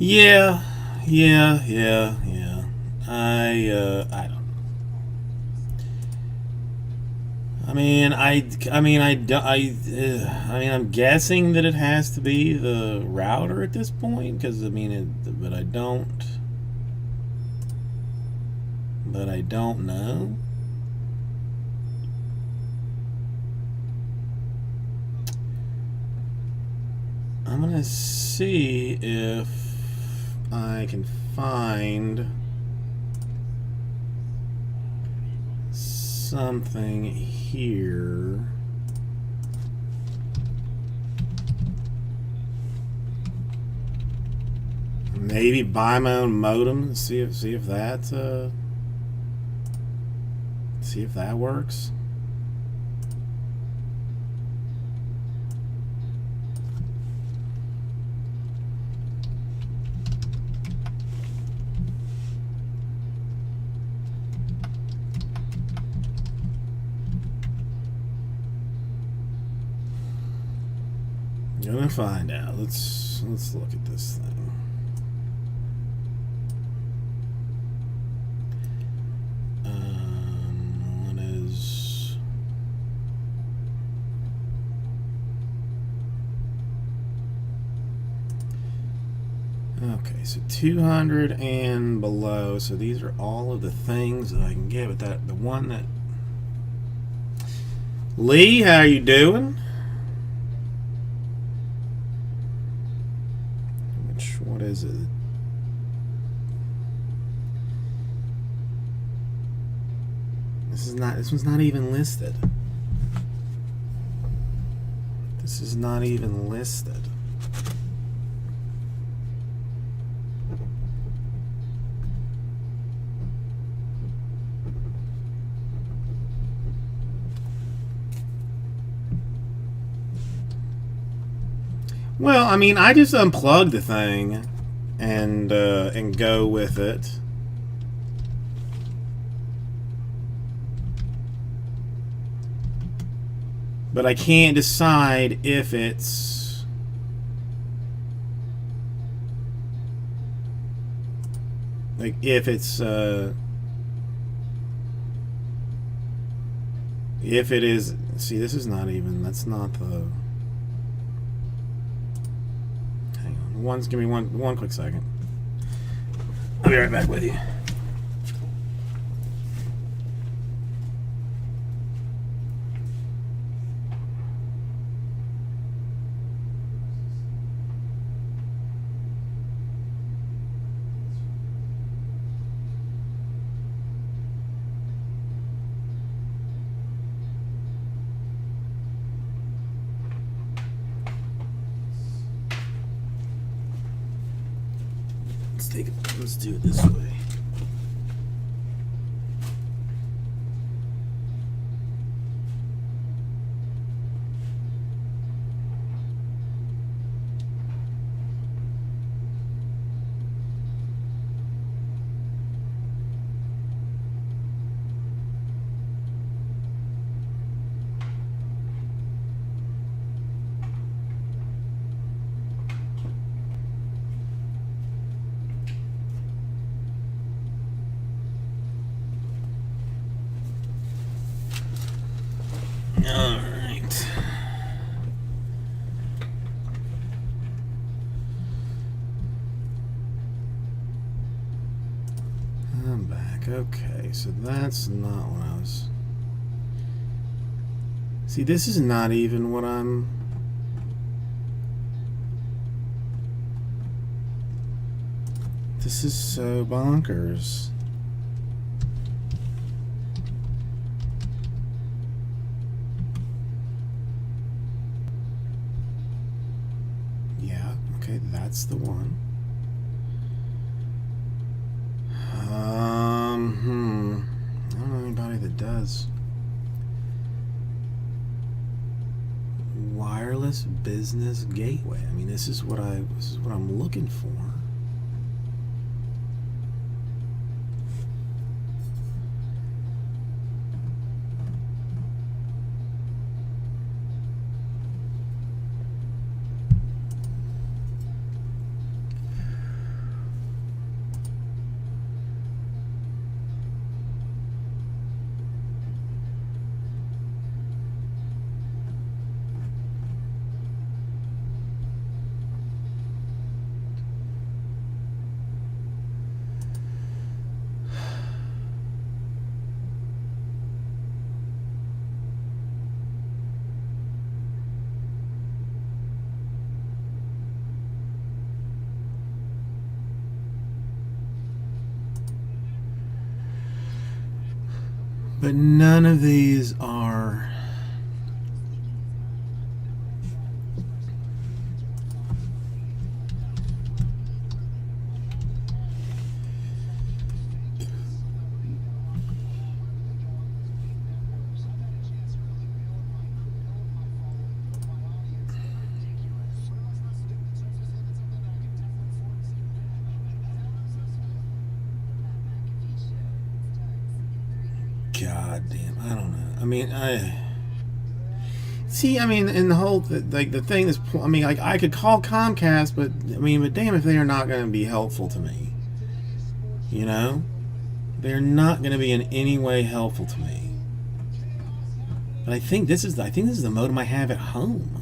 Yeah, yeah. I don't. I mean, I'm guessing that it has to be the router at this point, because but I don't know. I'm gonna see if I can find something here. Maybe buy my own modem. See if that works. Gonna find out. Let's look at this thing. What is? Okay, so 200 and below. So these are all of the things that I can get with that. The one that Lee, how you doing? What is it? This one's not even listed. This is not even listed. Well, I mean, I just unplug the thing and go with it. But I can't decide if it's like if it is. See, this is not even. That's not the. Hang on. Give me one quick second. I'll be right back with you. Let's do it this way. Alright. I'm back. Okay, so that's not what I was. See, this is not even what I'm. This is so bonkers. Okay, that's the one. I don't know anybody that does. Wireless business gateway. I mean, this is what I'm looking for. But none of these are. God damn, I don't know. I mean, see. I mean, and the whole like the thing is, I mean, like I could call Comcast, but I mean, but damn, if they are not going to be helpful to me, you know, they're not going to be in any way helpful to me. But I think this is the modem I have at home.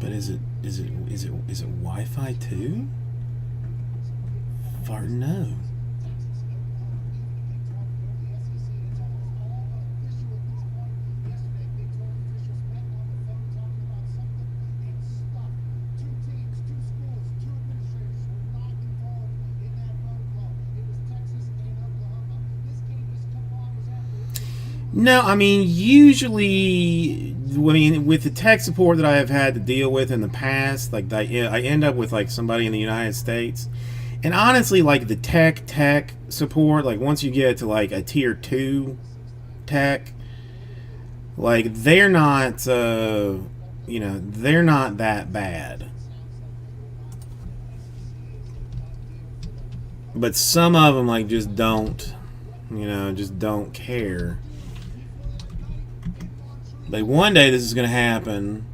But is it Wi-Fi too? Far no. No, I mean usually, I mean with the tech support that I have had to deal with in the past, like I end up with like somebody in the United States, and honestly, like the tech support, like once you get to like a tier 2 tech, like they're not, they're not that bad. But some of them like just don't, just don't care. Like one day this is going to happen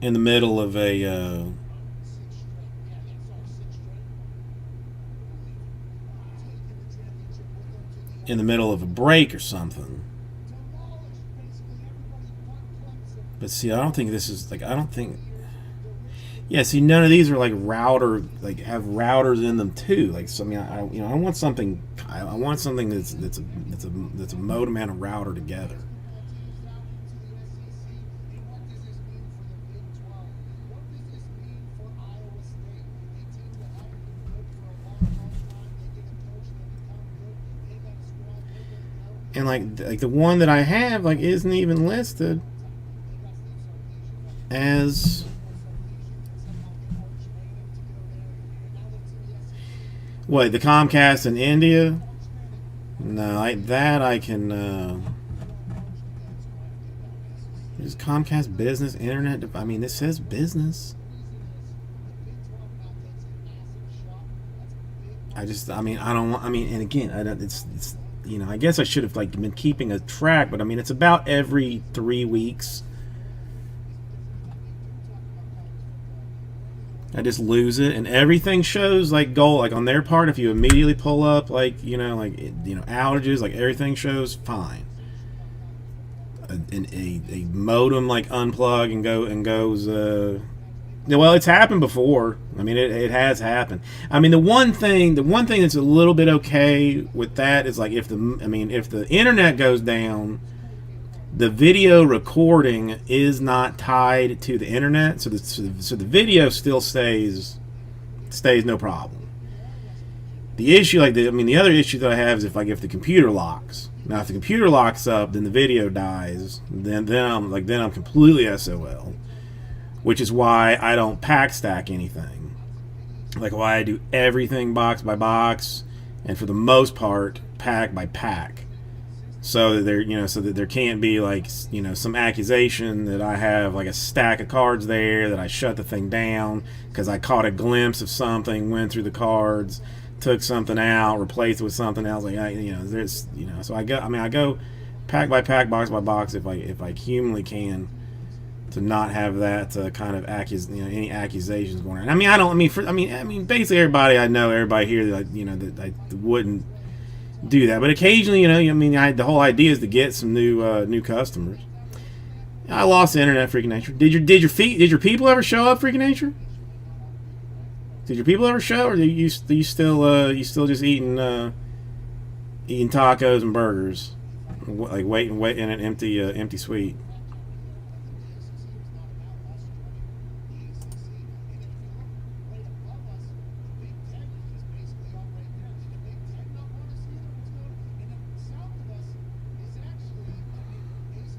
in the middle of a break or something. But see, I don't think this is like, I don't think. Yeah, see, none of these are like router, like have routers in them too. Like, so I mean, I want something. I want something that's a modem and a router together. And like the one that I have like isn't even listed as what, the Comcast in India. No, I can. Is Comcast Business Internet? I mean, this says business. I mean, I don't want. I mean, and again, I don't. It's I guess I should have like been keeping a track, but I mean, it's about every 3 weeks. I just lose it, and everything shows like gold. Like on their part, if you immediately pull up outages, like everything shows fine. A modem like unplug and goes. Well, it's happened before. I mean, it has happened. I mean, the one thing that's a little bit okay with that is like if the internet goes down, the video recording is not tied to the internet, so the video still stays no problem. The issue, the other issue that I have is if the computer locks. Now, if the computer locks up, then the video dies. Then I'm completely SOL. Which is why I don't pack stack anything. Like why I do everything box by box, and for the most part pack by pack, so that there can't be like some accusation that I have like a stack of cards there, that I shut the thing down because I caught a glimpse of something, went through the cards, took something out, replaced it with something else. Like so I go pack by pack, box by box if I humanly can, to not have that kind of any accusations going on. Basically everybody I know, everybody here that I wouldn't do that, but occasionally, the whole idea is to get some new customers. I lost the internet, Freaking Nature. Did your people ever show up, Freaking Nature? Did your people ever show, or are you still just eating tacos and burgers, like waiting in an empty suite?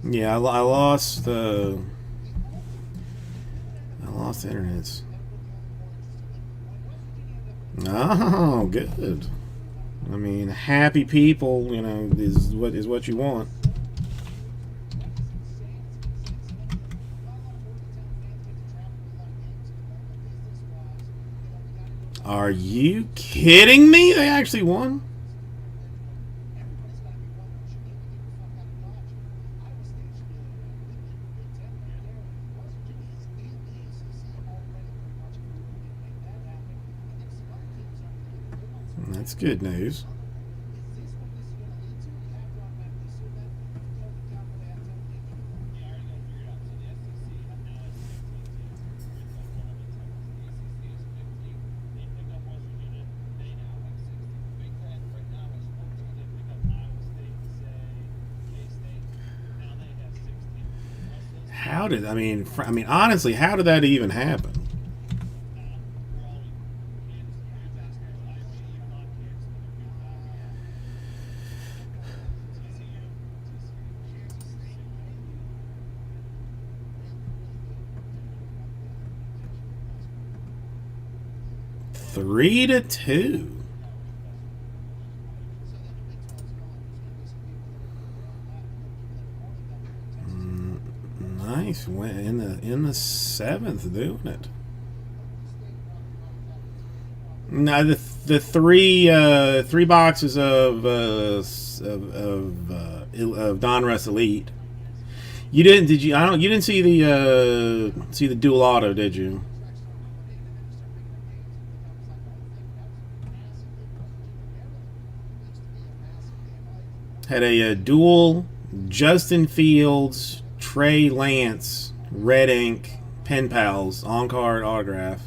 Yeah, I lost I lost internet. Oh, good. I mean, happy people, is what you want. Are you kidding me? They actually won? That's good news. How did honestly, how did that even happen? Three to two. Nice win in the seventh, doing it. Now the three boxes of Donruss Elite. You didn't? Did you? I don't. You didn't see the dual auto, did you? Had a dual Justin Fields, Trey Lance, red ink, pen pals on card autograph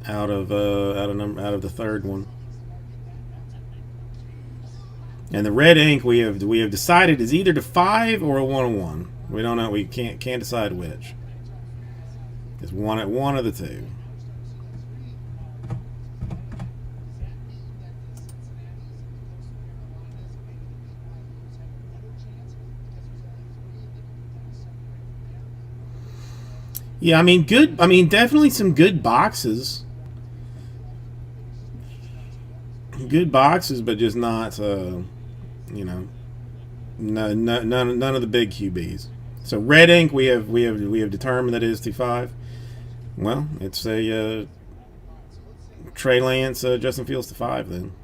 out of the third one. And the red ink we have decided is either to 5 or a 1-1. We don't know. We can't decide which. It's one of the two. Yeah, I mean, good. I mean, definitely some good boxes. Good boxes, but just not, none of the big QBs. So red ink, we have determined that it is to 5. Well, it's a Trey Lance, Justin Fields to 5 then.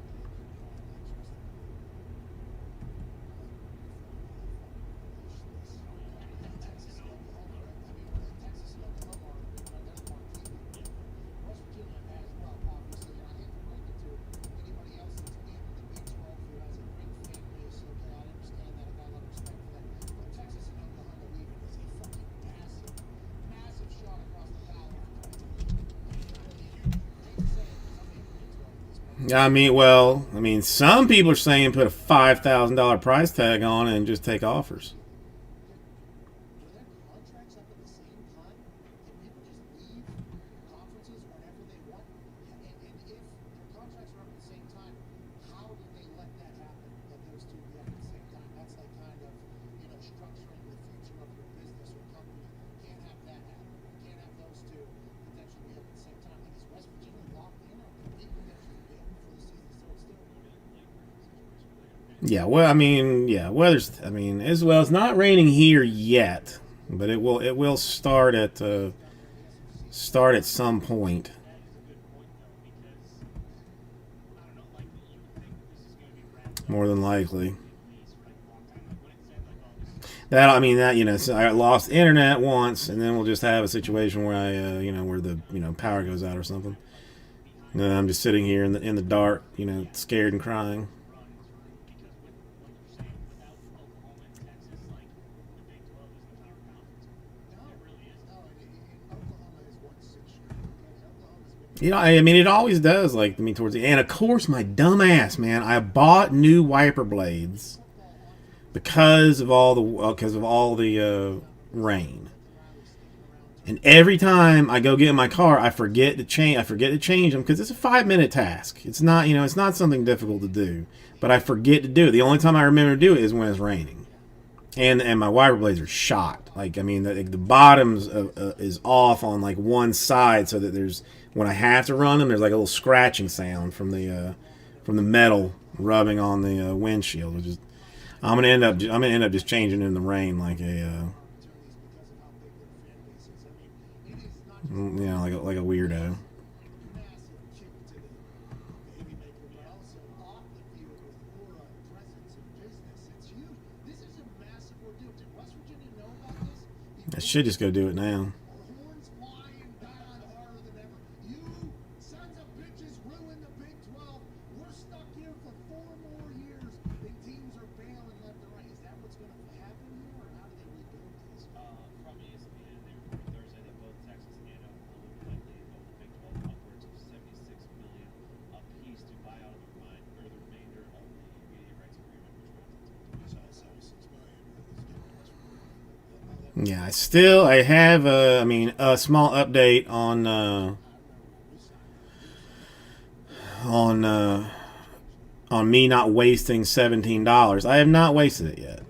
Some people are saying put a $5,000 price tag on it and just take offers. Yeah, well, weather's. As well. It's not raining here yet, but it will start at some point. More than likely. So I lost internet once, and then we'll just have a situation where where the power goes out or something. And then I'm just sitting here in the dark, scared and crying. It always does. Towards the end. Of course, my dumb ass, man. I bought new wiper blades because of all the rain. And every time I go get in my car, I forget to change them because it's a 5-minute task. It's not something difficult to do. But I forget to do it. The only time I remember to do it is when it's raining. and my wiper blades are shot. Like, I mean, the bottoms is off on like one side, so that there's, when I have to run them, there's like a little scratching sound from the metal rubbing on the windshield. Which is, I'm gonna end up just changing in the rain like a like a weirdo. I should just go do it now. Yeah, I have a small update on on me not wasting $17. I have not wasted it yet.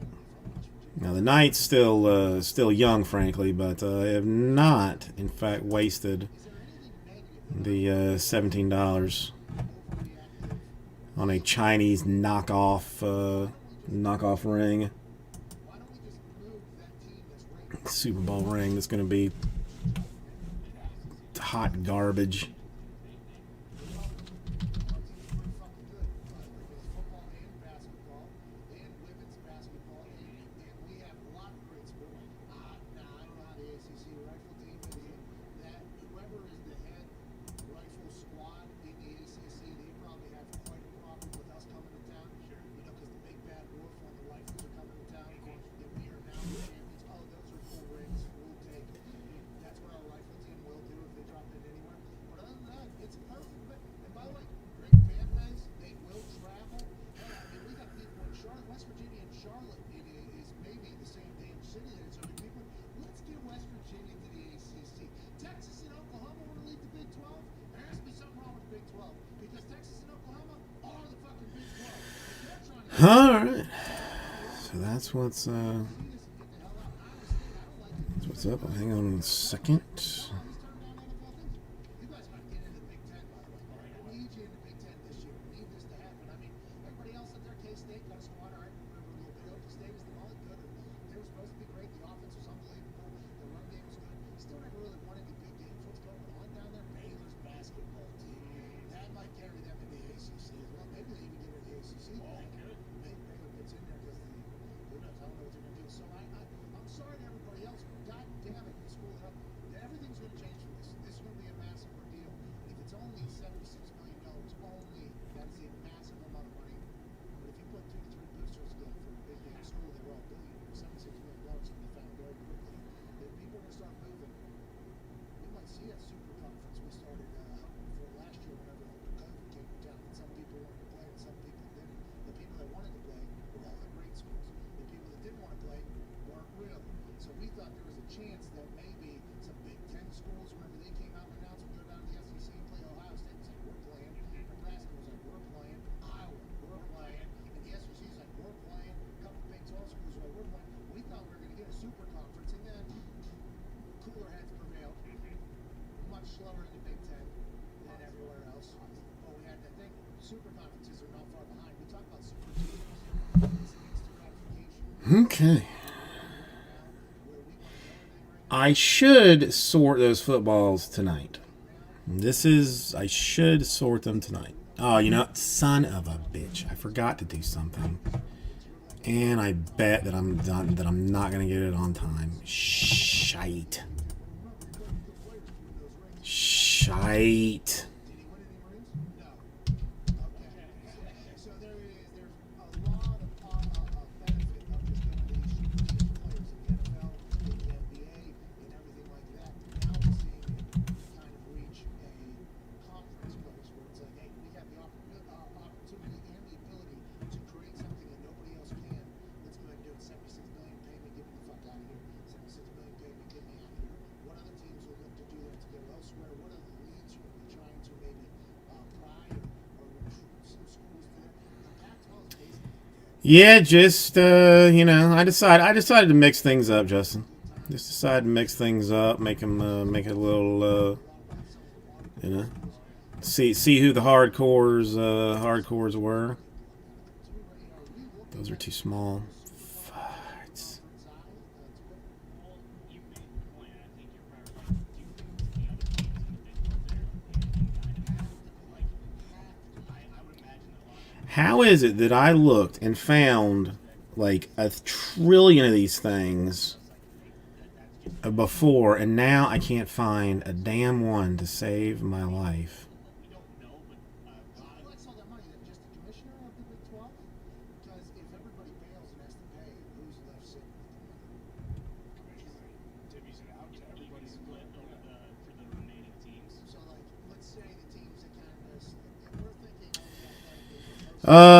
Now the night's still young, frankly, but I have not, in fact, wasted the $17 on a Chinese knockoff ring. Super Bowl ring that's going to be hot garbage. All right, so that's what's up. Hang on a second. Okay. I should sort those footballs tonight. I should sort them tonight. Oh, son of a bitch. I forgot to do something. And I bet that I'm not going to get it on time. Shite. Yeah, just I decided to mix things up, Justin. Just decided to mix things up, make it a little, you know, see who the hardcores were. Those are too small. Farts. How is it that I looked and found like a trillion of these things before, and now I can't find a damn one to save my life?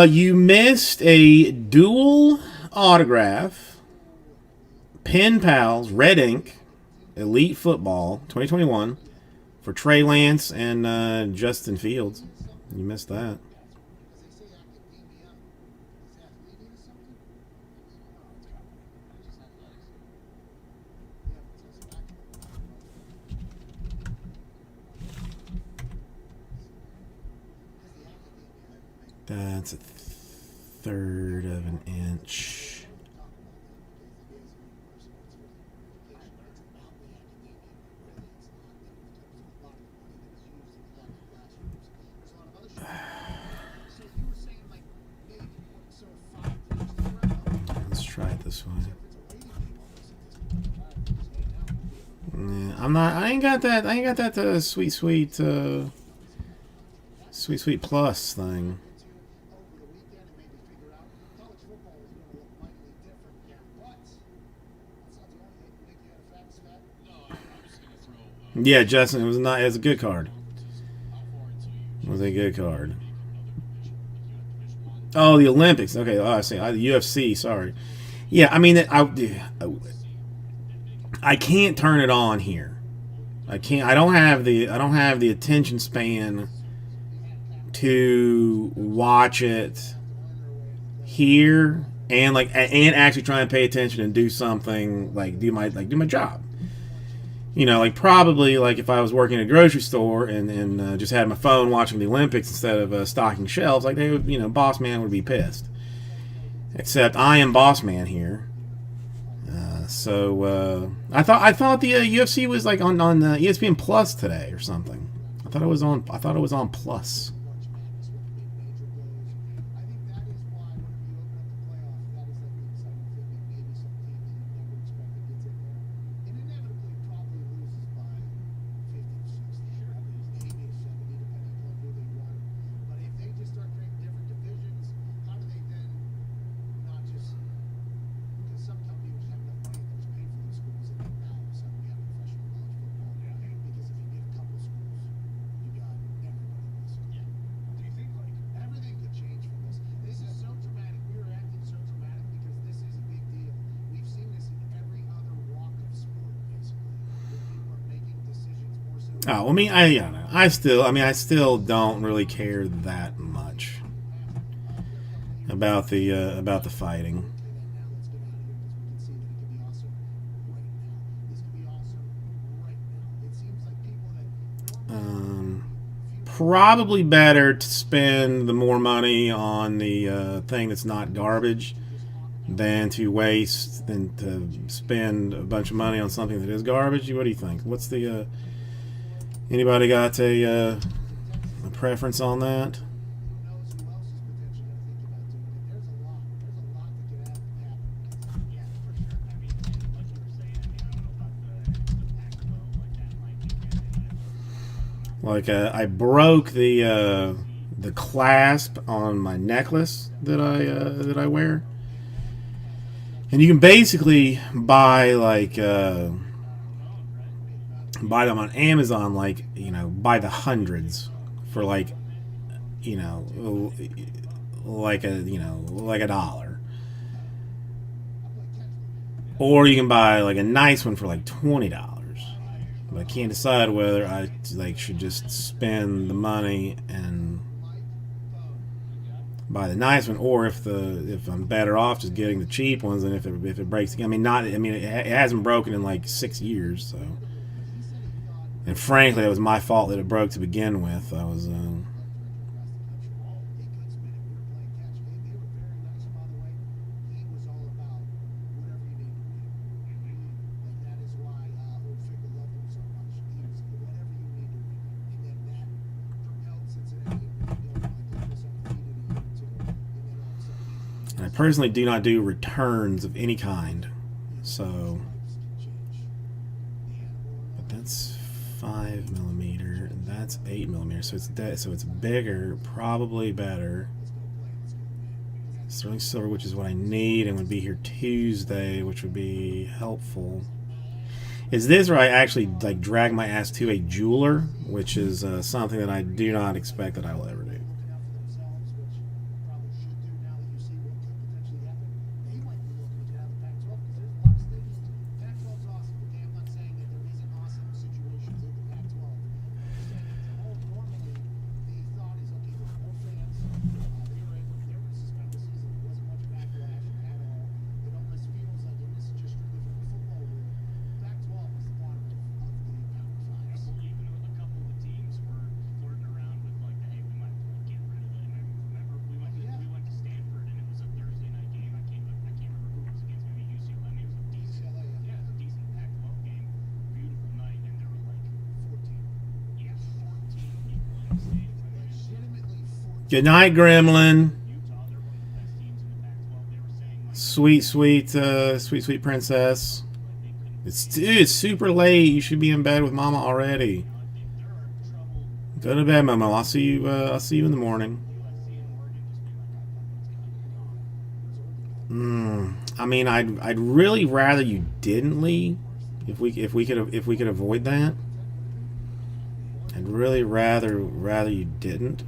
You missed a dual autograph, Pen Pals, Red Ink, Elite Football 2021 for Trey Lance and Justin Fields. You missed that. That's a third of an inch. Let's try it this way. Yeah, I'm not. I ain't got that. I ain't got that sweet plus thing. Yeah, Justin, it was not. It was a good card. It was a good card. Oh, the Olympics. Okay, oh, I see. The UFC. Sorry. Yeah, I mean, I can't turn it on here. I can't. I don't have the. I don't have the attention span to watch it here and actually try and pay attention and do something do my job. Like probably like if I was working at a grocery store and just had my phone watching the Olympics instead of stocking shelves, like they would, Boss Man would be pissed. Except I am Boss Man here, so I thought the UFC was like on ESPN Plus today or something. I thought it was on. I thought it was on Plus. Oh, I mean, I still don't really care that much about the fighting. Probably better to spend the more money on the thing that's not garbage than to spend a bunch of money on something that is garbage. What do you think? What's the anybody got a preference on that? Like I broke the clasp on my necklace that I wear, and you can basically buy buy them on Amazon, by the hundreds for you know like a dollar, or you can buy like a nice one for like $20. But I can't decide whether I should just spend the money and buy the nice one, or if I'm better off just getting the cheap ones, and if it breaks again, it hasn't broken in like 6 years, so. And frankly, it was my fault that it broke to begin with. I was. I personally do not do returns of any kind, so. But that's 5mm, and that's 8mm, so it's bigger, probably better. Sterling silver, which is what I need, and would be here Tuesday, which would be helpful. Is this where I actually like drag my ass to a jeweler, which is something that I do not expect that I will ever do. Good night, Gremlin. Sweet princess. It's super late. You should be in bed with Mama already. Go to bed, Momo. I'll see you. I'll see you in the morning. I mean, I'd really rather you didn't leave. If we could avoid that, I'd really rather you didn't.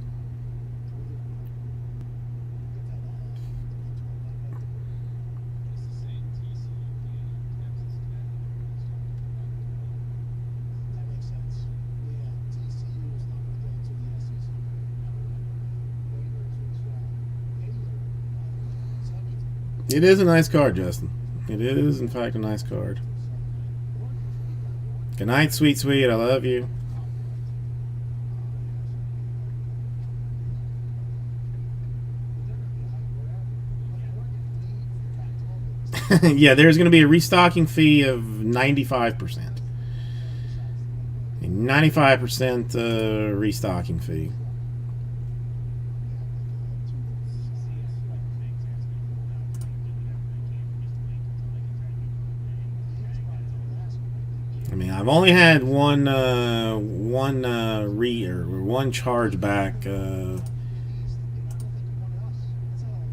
It is a nice card, Justin. It is, in fact, a nice card. Good night, sweet. I love you. Yeah, there's going to be a restocking fee of 95%. A 95% restocking fee. I mean, I've only had one charge back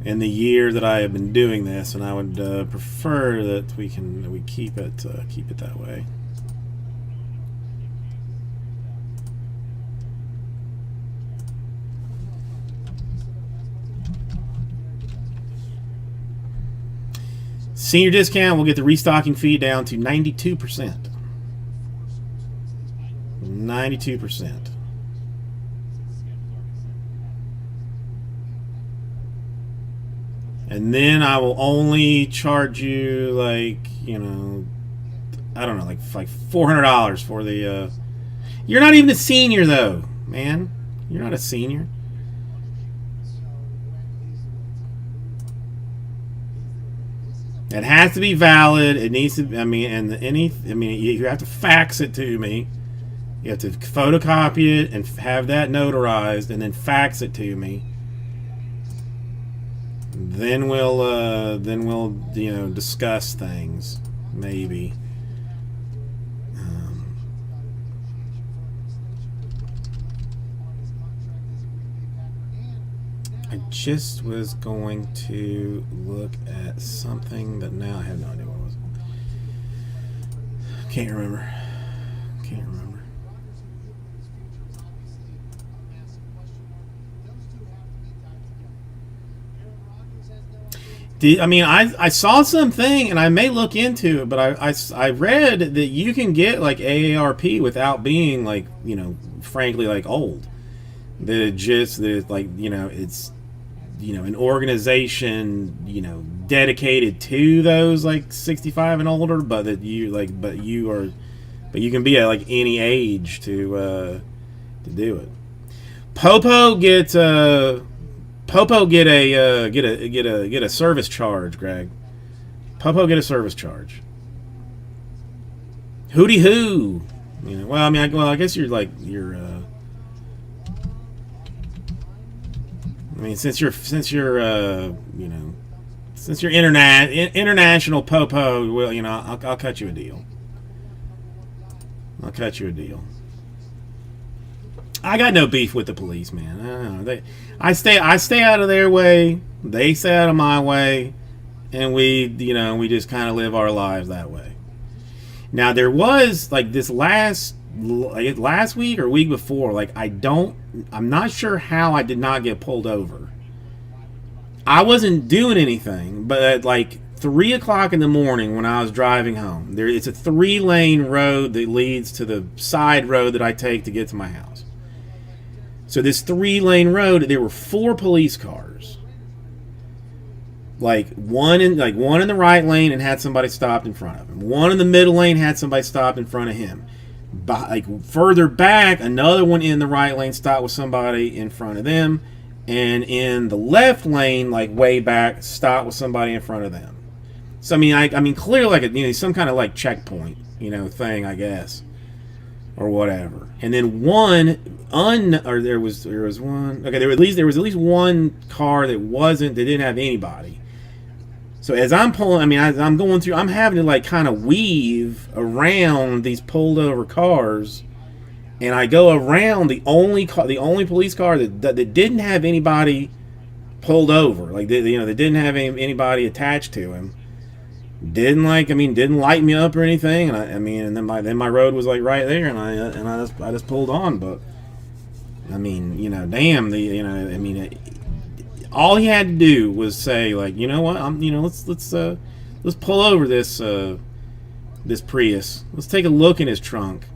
in the year that I have been doing this, and I would prefer that we keep it that way. Senior discount will get the restocking fee down to 92%. 92%. And then I will only charge you, like, you know, I don't know, like $400 for the. You're not even a senior, though, man. You're not a senior. It has to be valid. It needs to. I mean, you have to fax it to me. You have to photocopy it and have that notarized, and then fax it to me. Then we'll discuss things, maybe. I just was going to look at something that now I have no idea what it was. Can't remember. I saw something, and I may look into it, but I read that you can get like AARP without being like, you know, frankly, like old. That it's an organization, dedicated to those like 65 and older, but that you like, but you can be at like any age to do it. Popo get a service charge, Greg. Popo get a service charge. Hootie hoo. Well, I mean, I guess you're. I mean, since you're international Popo, well, I'll cut you a deal. I'll cut you a deal. I got no beef with the police, man. I stay out of their way. They stay out of my way, and we just kind of live our lives that way. Now there was like this last week or week before, like I'm not sure how I did not get pulled over. I wasn't doing anything, but at like 3 o'clock in the morning when I was driving home, it's a 3-lane road that leads to the side road that I take to get to my house. So this 3-lane road, there were 4 police cars. Like one in the right lane and had somebody stopped in front of him. One in the middle lane had somebody stopped in front of him. Like further back, another one in the right lane stopped with somebody in front of them, and in the left lane, like way back, stopped with somebody in front of them. So I mean, clearly like some kind of like checkpoint, thing, I guess, or whatever. And then there was one. Okay, there was at least one car that didn't have anybody. So as I'm pulling, as I'm going through, I'm having to like kind of weave around these pulled over cars, and I go around the only police car that didn't have anybody pulled over, like they didn't have anybody attached to him. Didn't light me up or anything, and then my road was like right there, and I just pulled on, but damn, all he had to do was say, like, let's pull over this Prius. Let's take a look in his trunk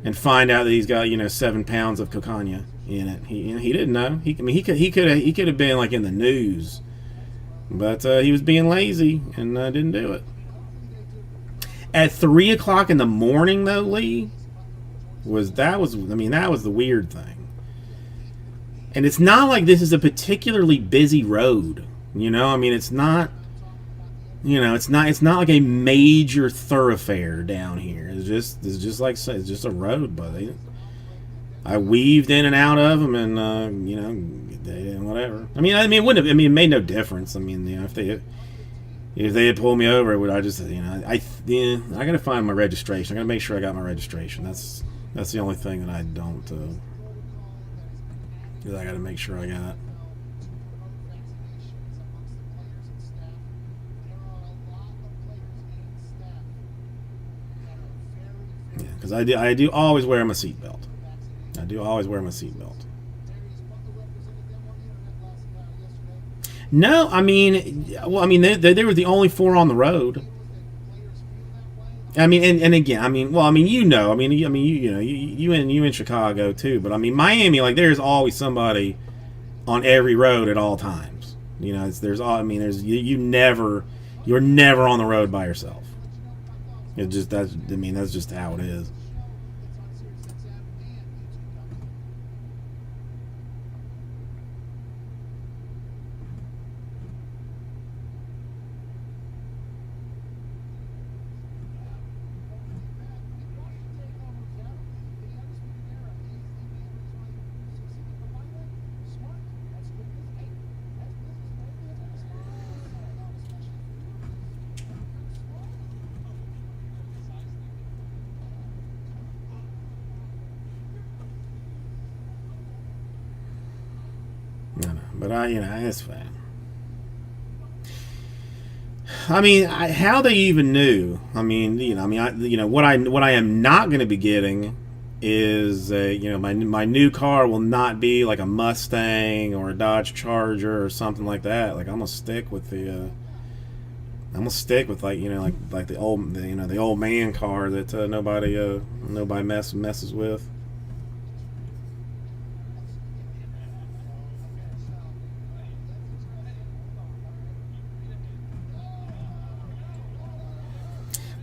and find out that he's got 7 pounds of cocaine in it. He didn't know. He could have been like in the news, but he was being lazy and didn't do it. At 3 o'clock in the morning, though, Lee, that was the weird thing. And it's not like this is a particularly busy road, it's not, it's not like a major thoroughfare down here. It's just a road, but I weaved in and out of them, and whatever. It made no difference. If they had pulled me over, I gotta find my registration. I gotta make sure I got my registration. That's the only thing that I don't. I got to make sure I got. Yeah, because I do always wear my seatbelt. No, they were the only 4 on the road. And again, you in Chicago too, but Miami, like there's always somebody on every road at all times. You're never on the road by yourself. That's just how it is. But it's fine. How they even knew? What I am not going to be getting is my new car will not be like a Mustang or a Dodge Charger or something like that. Like I'm gonna stick with the the old man car that nobody messes with.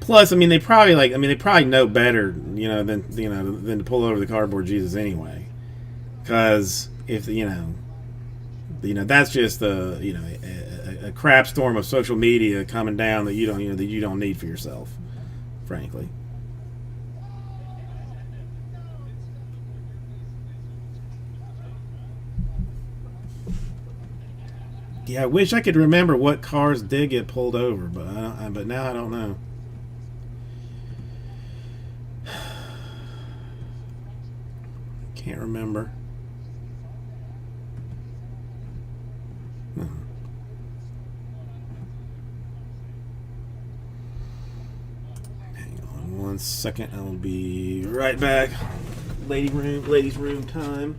Plus, I mean, they probably they probably know better, than to pull over the cardboard Jesus anyway. Because if that's just a crap storm of social media coming down that you don't need for yourself, frankly. Yeah, I wish I could remember what cars did get pulled over, but now I don't know. Can't remember. Hang on 1 second. I'll be right back. Ladies' room time.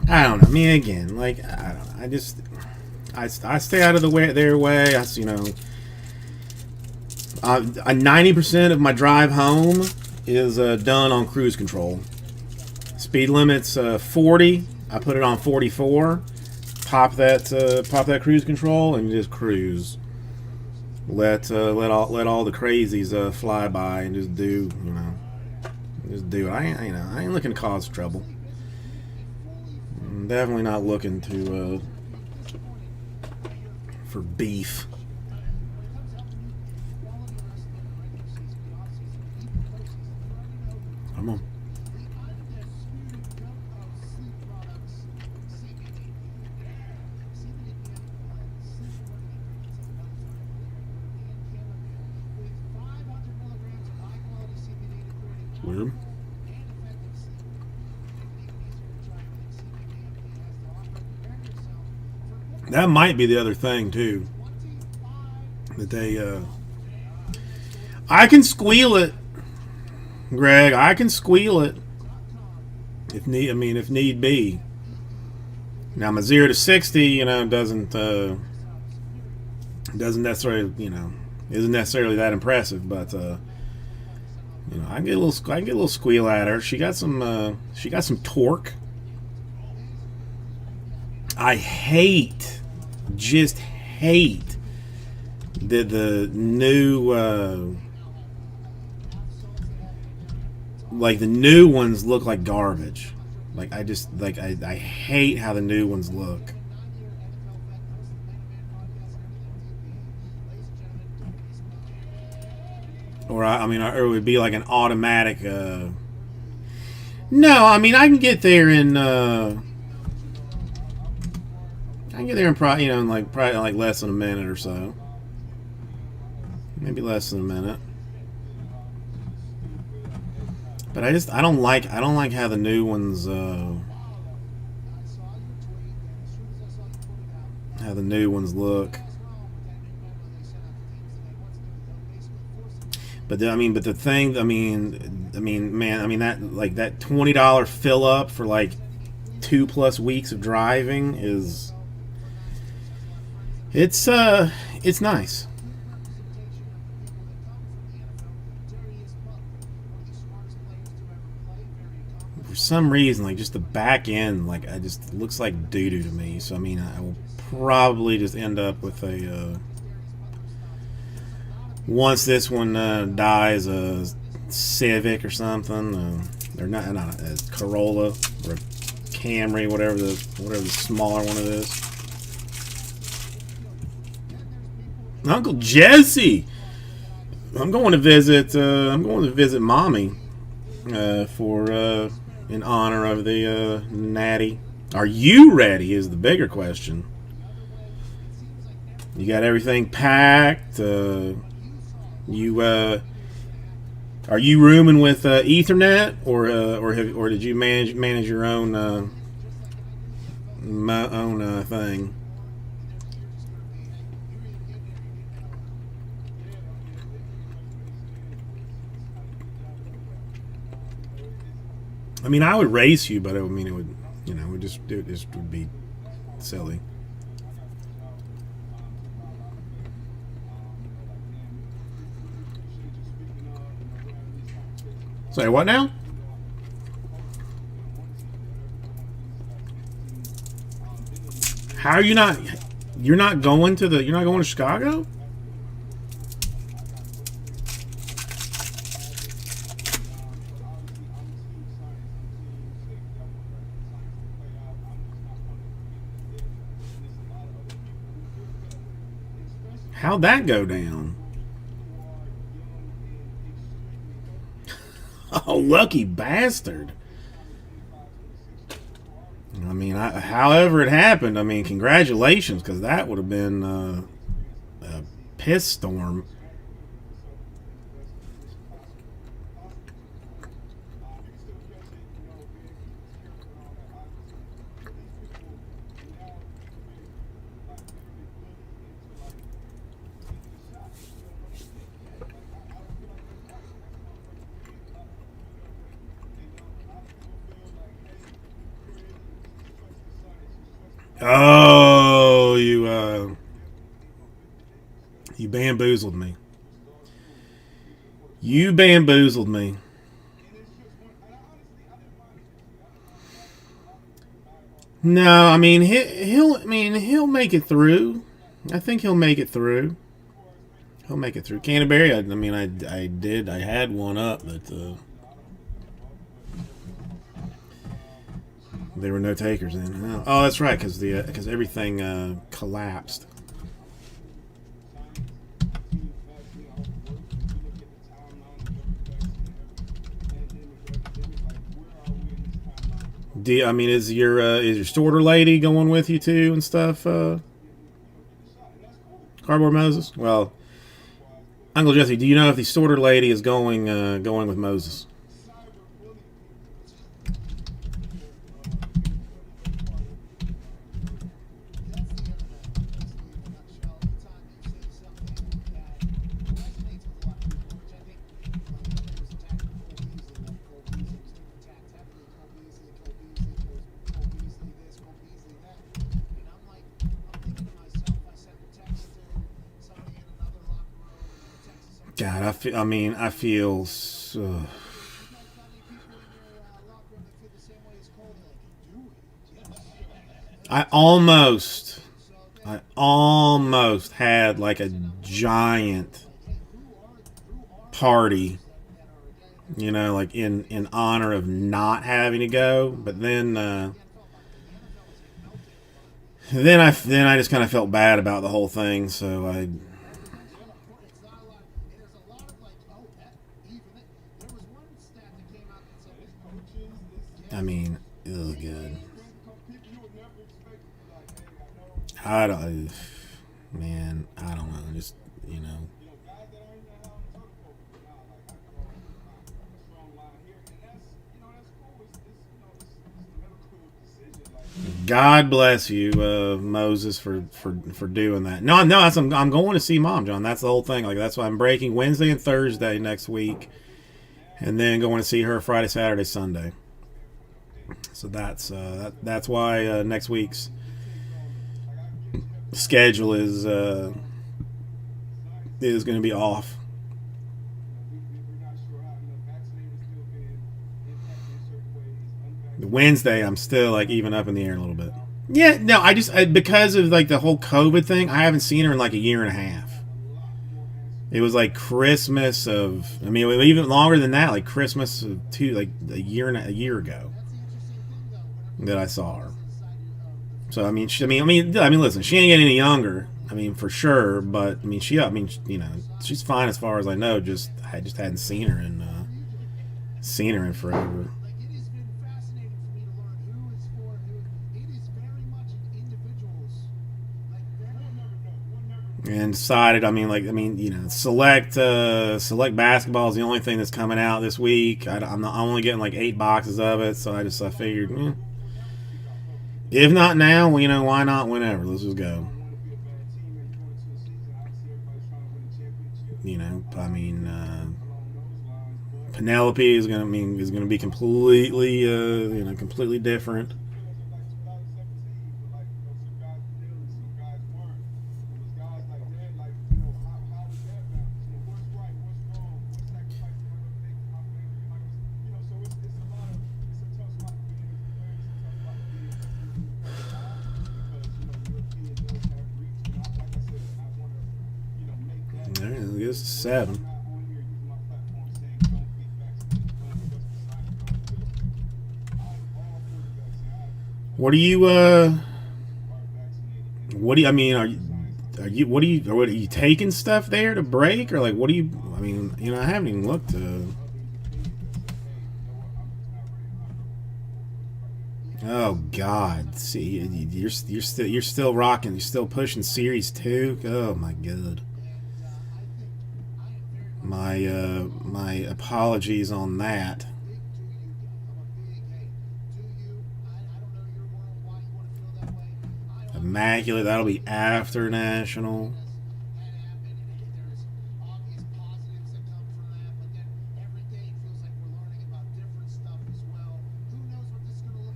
I don't know. I mean, again, I don't know. I stay out of their way. 90% of my drive home is done on cruise control. Speed limit's 40. I put it on 44. Pop that cruise control and just cruise. Let all the crazies fly by and just do it. I ain't looking to cause trouble. I'm definitely not looking to for beef. Come on. Weird. That might be the other thing too. That they, I can squeal it, Greg. I can squeal it if need be. Now my 0 to 60, doesn't necessarily, isn't necessarily that impressive, but I can get a little squeal at her. She got some torque. I just hate that the new the new ones look like garbage. I hate how the new ones look. Or it would be like an automatic. No, I can get there in. I can get there in probably like less than a minute or so. Maybe less than a minute. But I don't like how the new ones look. But the thing, man, that $20 fill up for like 2+ weeks of driving is it's nice. For some reason, like just the back end, like I just looks like doo doo to me. So I mean, I will probably just end up with a once this one dies, a Civic or something, or not a Corolla or a Camry, whatever the smaller one it is. Uncle Jesse, I'm going to visit. Mommy for in honor of the Natty. Are you ready? Is the bigger question. You got everything packed. You are you rooming with Ethernet or did you manage your own thing? I mean, I would race you, but it would it just would be silly. Sorry, what now? How are you not? You're not going to Chicago? How'd that go down? Oh, lucky bastard. I mean, however it happened, I mean, congratulations, because that would have been a piss storm. Oh, you bamboozled me. You bamboozled me. No, I mean he'll make it through. I think he'll make it through. He'll make it through Canterbury. I had one up, but there were no takers in. Oh, that's right, because everything collapsed. Is your sorter lady going with you too and stuff? Cardboard Moses. Well, Uncle Jesse, do you know if the sorter lady is going with Moses? God, I feel so. I almost had like a giant party, like in honor of not having to go. But then I just kind of felt bad about the whole thing, so I mean, ugh, good. I don't, man, I don't know. Just, you know. God bless you, Moses, for doing that. No, no, I'm going to see Mom, John. That's the whole thing. Like that's why I'm breaking Wednesday and Thursday next week, and then going to see her Friday, Saturday, Sunday. So that's why next week's schedule is going to be off. Wednesday, I'm still like even up in the air a little bit. Yeah, no, because of like the whole COVID thing, I haven't seen her in like a year and a half. It was like Christmas of, I mean, even longer than that, like Christmas of like a year ago that I saw her. So listen, she ain't getting any younger. I mean, for sure, but she's fine as far as I know. I just hadn't seen her in forever. And decided, select basketball is the only thing that's coming out this week. I'm only getting like 8 boxes of it, so I figured, if not now, well, why not whenever? Let's just go. Penelope is gonna be completely different. All right, I guess 7. What do you are you taking stuff there to break, or like what do you? I haven't even looked. Oh God! See, you're still rocking. You're still pushing Series 2. Oh my God. My apologies on that. Immaculate. That'll be after National.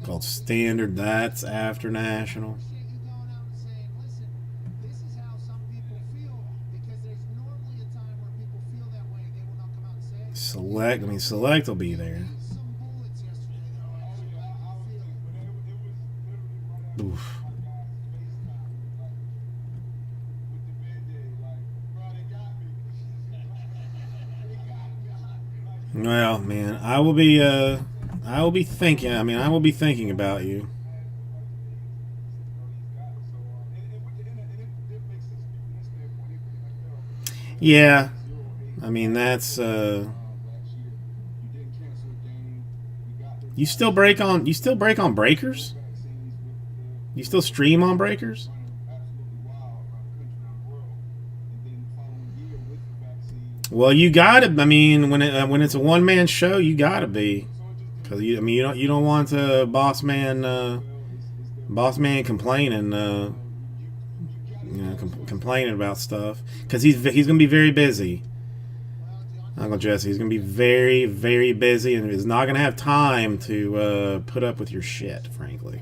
Called Standard. That's after National. Select. Select will be there. Oof. Well, man, I will be thinking. I will be thinking about you. Yeah, that's. You still break on Breakers? You still stream on Breakers? Well, you gotta. When it's a one man show, you gotta be, because you don't want boss man complaining complaining about stuff, because he's gonna be very busy. Uncle Jesse, he's gonna be very, very busy and is not gonna have time to put up with your shit, frankly.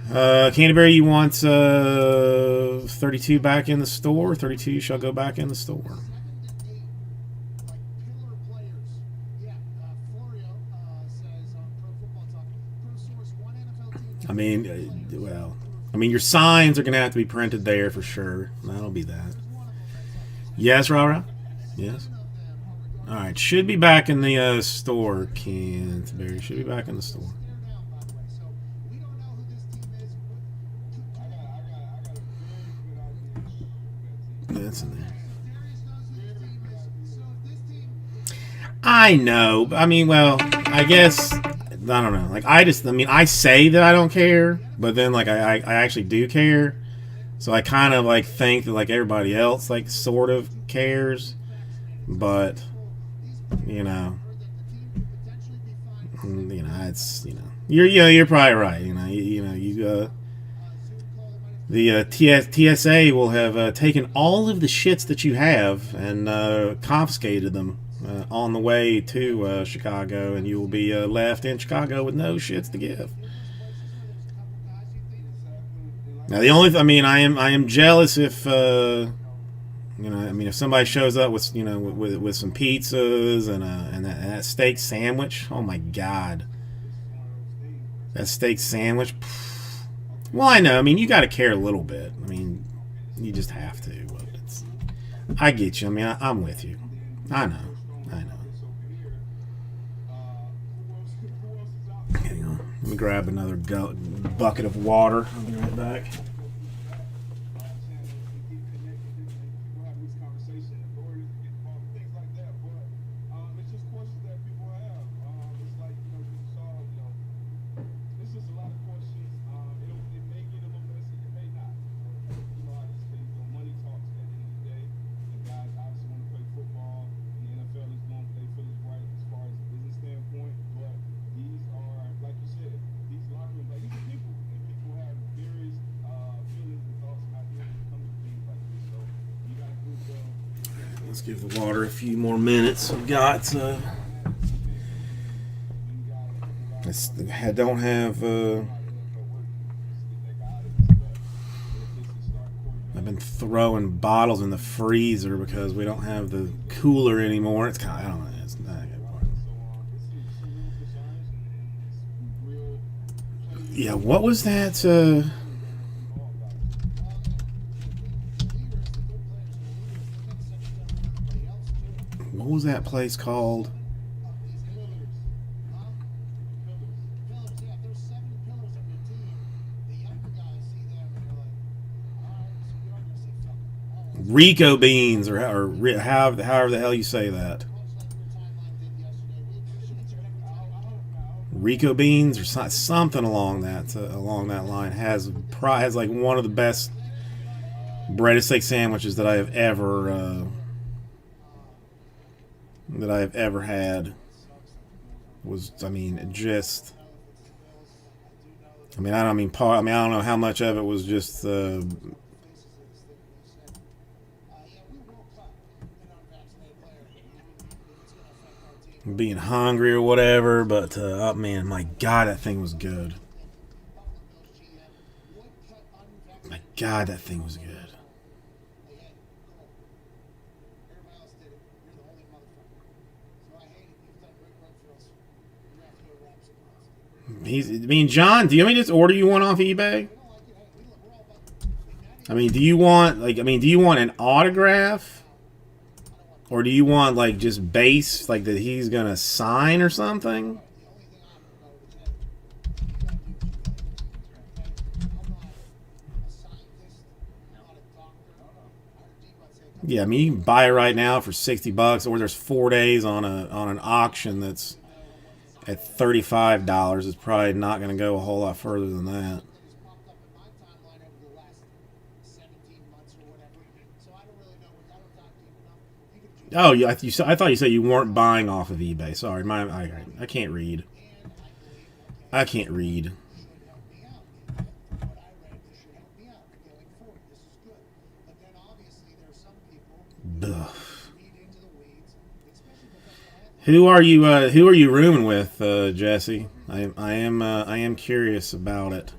Canterbury, you want 32 back in the store? 32 shall go back in the store. Your signs are going to have to be printed there for sure. That'll be that. Yes, Rara? Yes? Alright, should be back in the store, Canterbury. Should be back in the store. That's in there. I know. I guess I don't know. I say that I don't care, but then like I actually do care. So I kind of like think that like everybody else like sort of cares, but you know, it's you're probably right. The TSA will have taken all of the shits that you have and confiscated them on the way to Chicago, and you will be left in Chicago with no shits to give. Now the only, I am jealous if if somebody shows up with with some pizzas and that steak sandwich. Oh my god, that steak sandwich. Well, I know. I mean, you got to care a little bit. I mean, you just have to. But I get you. I mean, I'm with you. I know. I know. Hang on. Let me grab another bucket of water. I'll be right back. Let's give the water a few more minutes. We've got. I don't have. I've been throwing bottles in the freezer because we don't have the cooler anymore. It's kind of, I don't know. It's not a good part. Yeah, what was that? What was that place called? Rico beans, or however the hell you say that. Rico beans, or something along that line has like one of the best breaded steak sandwiches that I have ever had. Was I don't know how much of it was just being hungry or whatever, but man, my god, that thing was good. My god, that thing was good. John, do you want me to just order you one off eBay? Do you want an autograph? Or do you want like just base, like that he's gonna sign or something? Yeah, you can buy it right now for $60, or there's 4 days on an auction that's at $35. It's probably not going to go a whole lot further than that. Oh, yeah. I thought you said you weren't buying off of eBay. Sorry, I can't read. I can't read. Ugh. Who are you rooming with, Jesse? I am curious about it.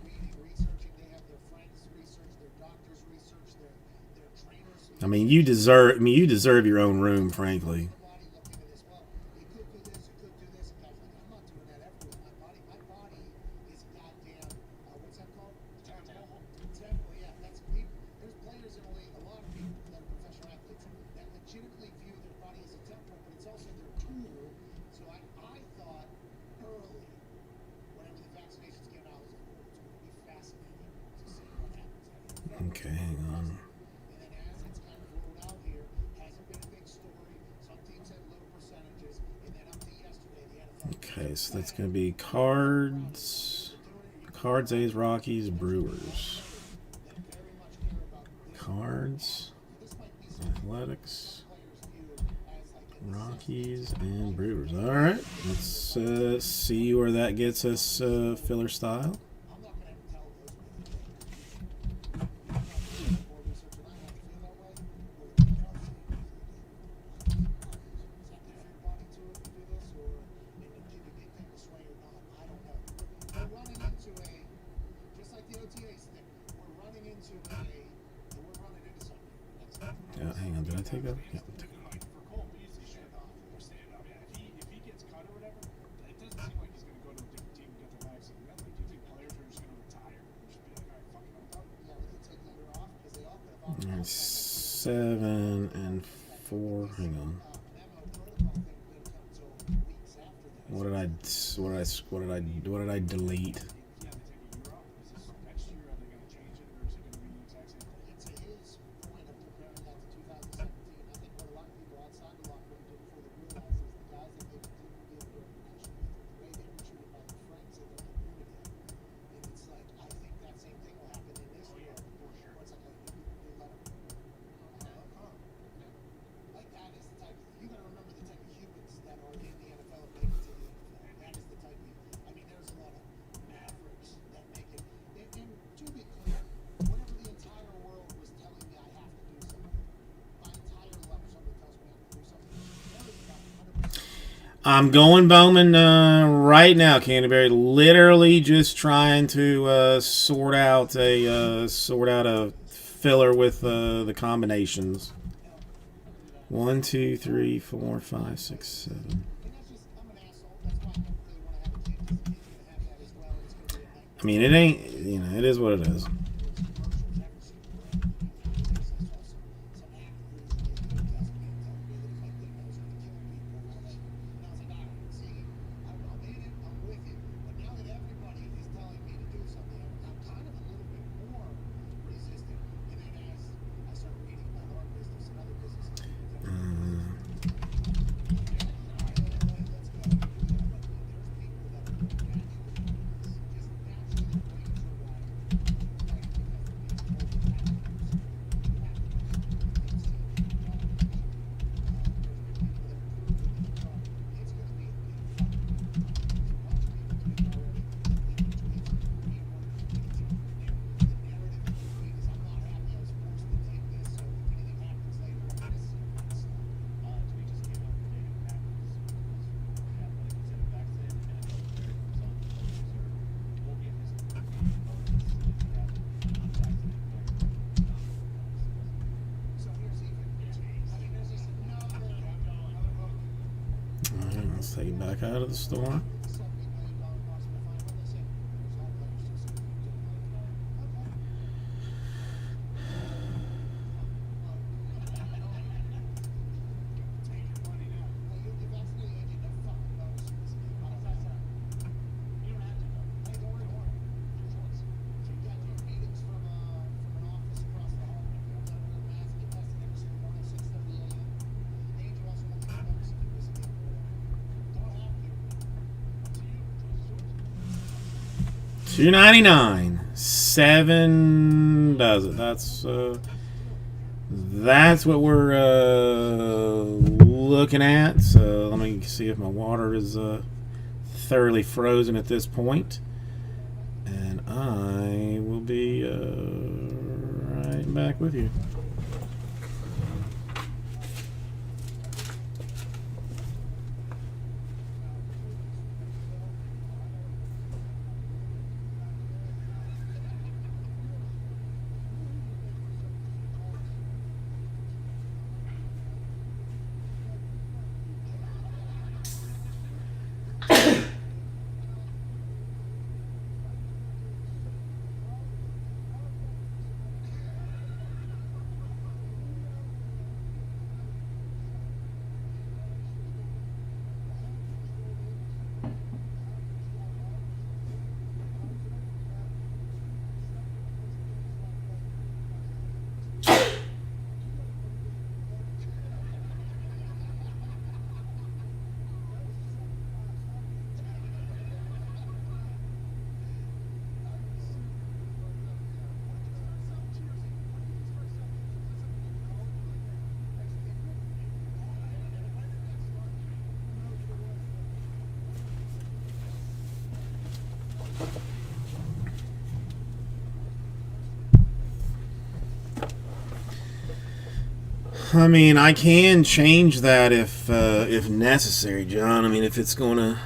You deserve your own room, frankly. Okay, hang on. Okay, so that's going to be cards. Cards, A's, Rockies, Brewers. Cards, Athletics, Rockies, and Brewers. All right, let's see where that gets us filler style. Hang on, did I take that? Yeah, take it. All right, 7 and 4. Hang on. What did I delete? I'm going Bowman right now, Canterbury. Literally just trying to sort out a filler with the combinations. 1, 2, 3, 4, 5, 6, 7. I mean, it ain't, it is what it is. Let's take it back out of the store. $2.99. 7 does it. That's what we're looking at. So let me see if my water is thoroughly frozen at this point, and I will be right back with you. I mean, I can change that if necessary, John. I mean, if it's going to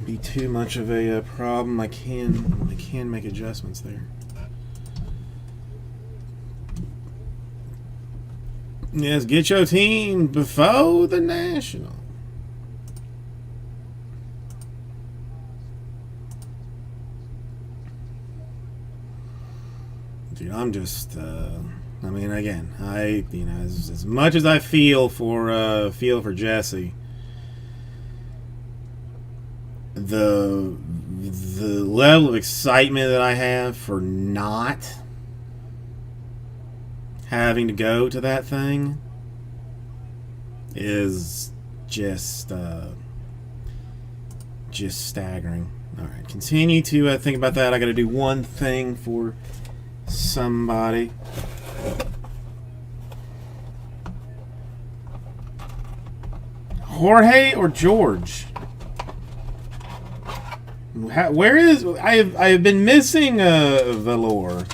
be too much of a problem, I can make adjustments there. Yes, get your team before the National. Dude, I'm just. I mean, again, as much as I feel for Jesse, the level of excitement that I have for not having to go to that thing is just staggering. All right, continue to think about that. I got to do one thing for somebody. Jorge or George? Where is I have been missing Valor.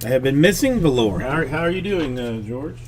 I have been missing Valor. How are you doing, George?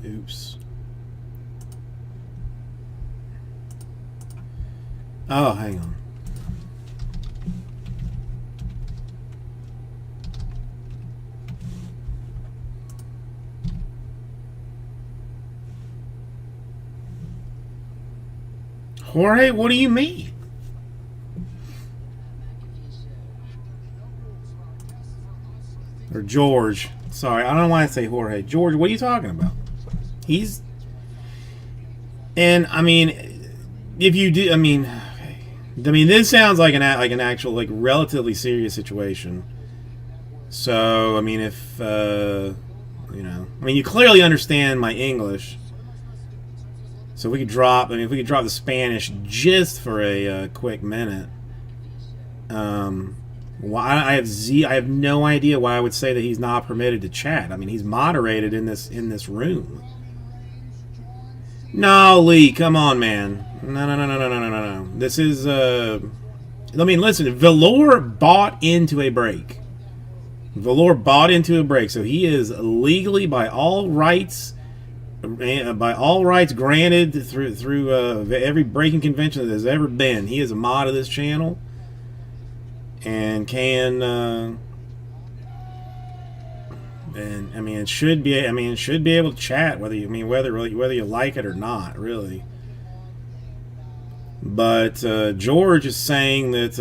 Oops. Oh, hang on. Jorge, what do you mean? Or George. Sorry, I don't know why I say Jorge. George, what are you talking about? He's... And, I mean, if you do... I mean, this sounds like an actual, like, relatively serious situation. So, I mean, if, you know... I mean, you clearly understand my English. So we could drop. I mean, if we could drop the Spanish just for a quick minute. Why I have no idea why I would say that he's not permitted to chat. I mean, he's moderated in this room. No, Lee, come on, man. No. This is I mean, listen, Valor bought into a break. Valor bought into a break, so he is legally by all rights granted through every breaking convention that there's ever been. He is a mod of this channel and can and I mean it should be able to chat whether you like it or not, really. But George is saying that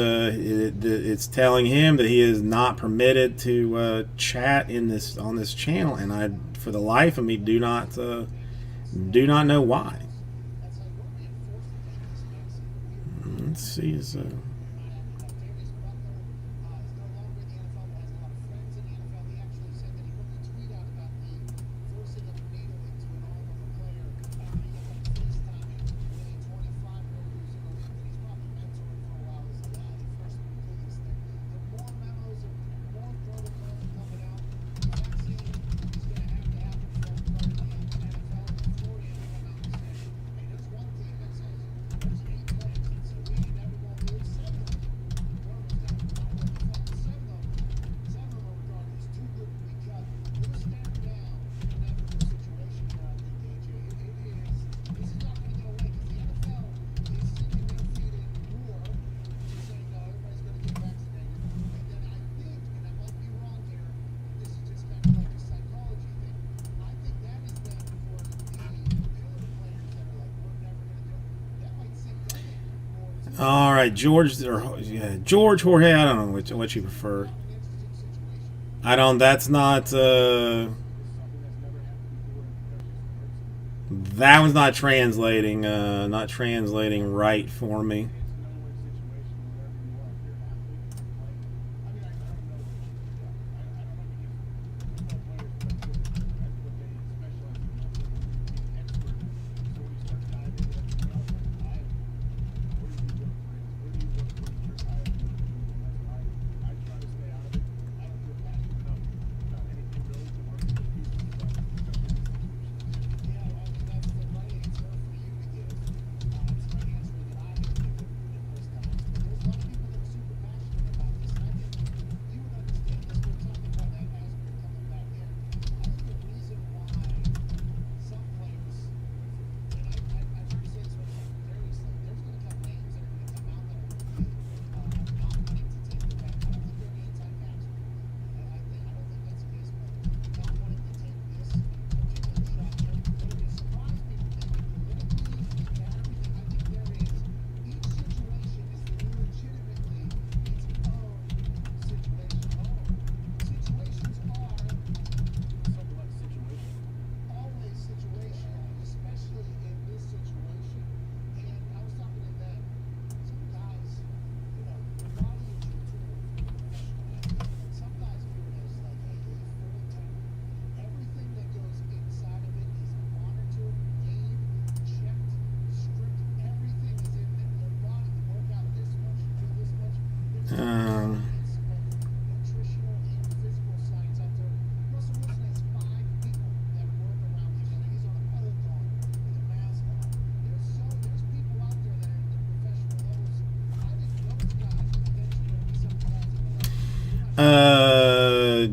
it's telling him that he is not permitted to chat on this channel, and I, for the life of me, do not know why. Let's see. All right, George Jorge. I don't know what you prefer. I don't. That's not. That one's not translating. Not translating right for me.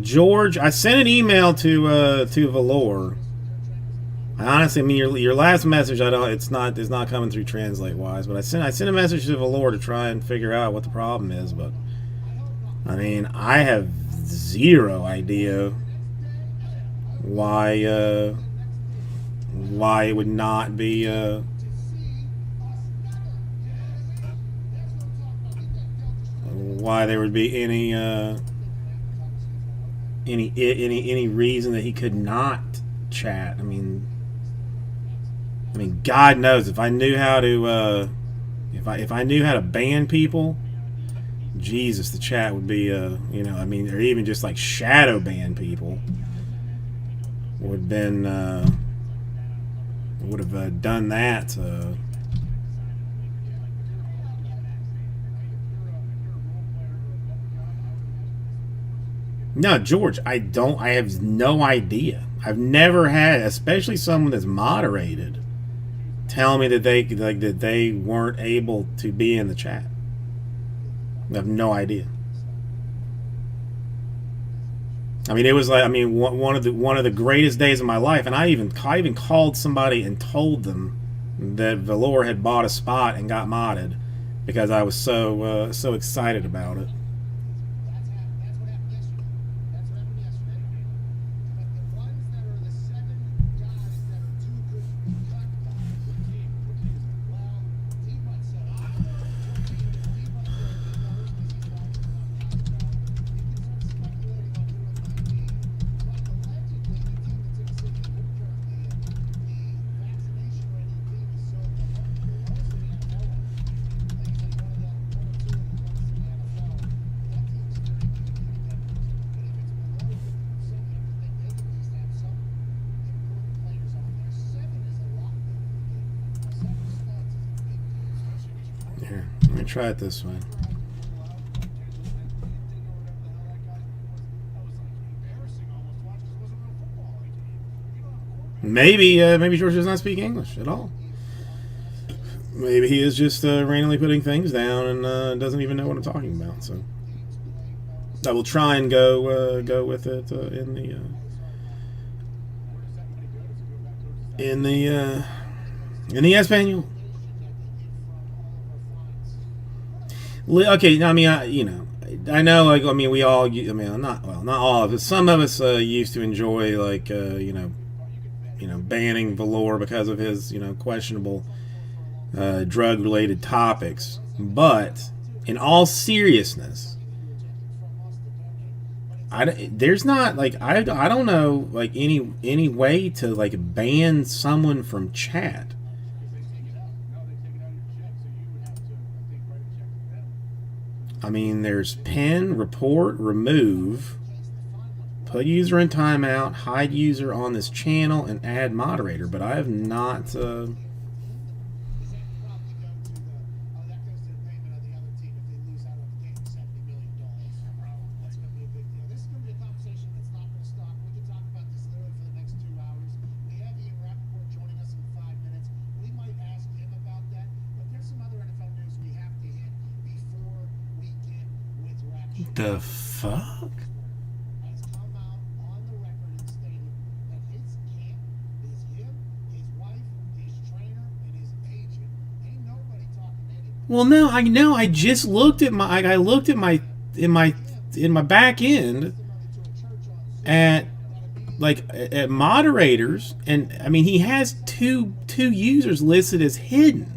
George, I sent an email to Valor. I mean, your last message, it's not coming through translate wise, but I sent a message to Valor to try and figure out what the problem is. But I mean, I have zero idea why it would not be why there would be any reason that he could not chat. I mean, God knows if I knew how to if I knew how to ban people, Jesus, the chat would be or even just like shadow ban people would would have done that. No, George, I don't. I have no idea. I've never had, especially someone that's moderated, tell me that they weren't able to be in the chat. I have no idea. I mean, it was like, I mean, one of the greatest days of my life, and I even called somebody and told them that Valor had bought a spot and got modded because I was so excited about it. Here, let me try it this way. Maybe George does not speak English at all. Maybe he is just randomly putting things down and doesn't even know what I'm talking about. So I will try and go with it in the Espanol. Okay, I mean, I know, like, I mean, we all, I mean, not all of us. Some of us used to enjoy, like, banning Valor because of his, questionable drug-related topics. But in all seriousness, there's not, like, I don't know, like, any way to, like, ban someone from chat. I mean, there's pin, report, remove, put user in timeout, hide user on this channel, and add moderator. But I have not. The fuck? Well, no, I know. I just looked at my. I looked at my in my back end at at moderators, and I mean he has two users listed as hidden.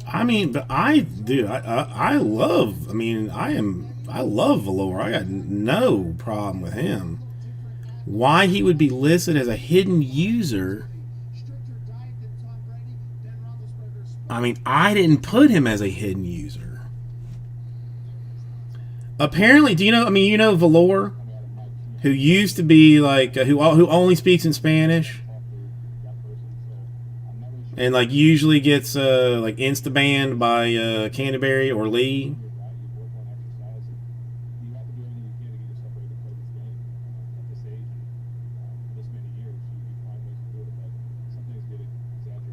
I mean, but I love. I mean, I love Valor. I got no problem with him. Why he would be listed as a hidden user? I mean, I didn't put him as a hidden user. Apparently, do you know? I mean, Valor, who used to be like who only speaks in Spanish. And like usually gets like insta banned by Canterbury or Lee.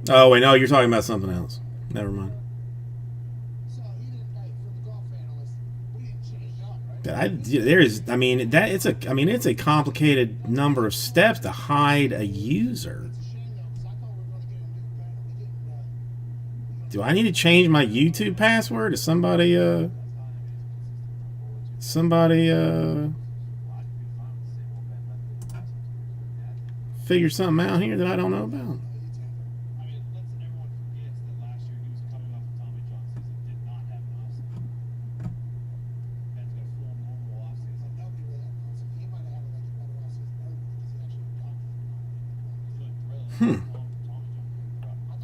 Oh wait, no, you're talking about something else. Never mind. I mean that it's a complicated number of steps to hide a user. Do I need to change my YouTube password? Is somebody figure something out here that I don't know about.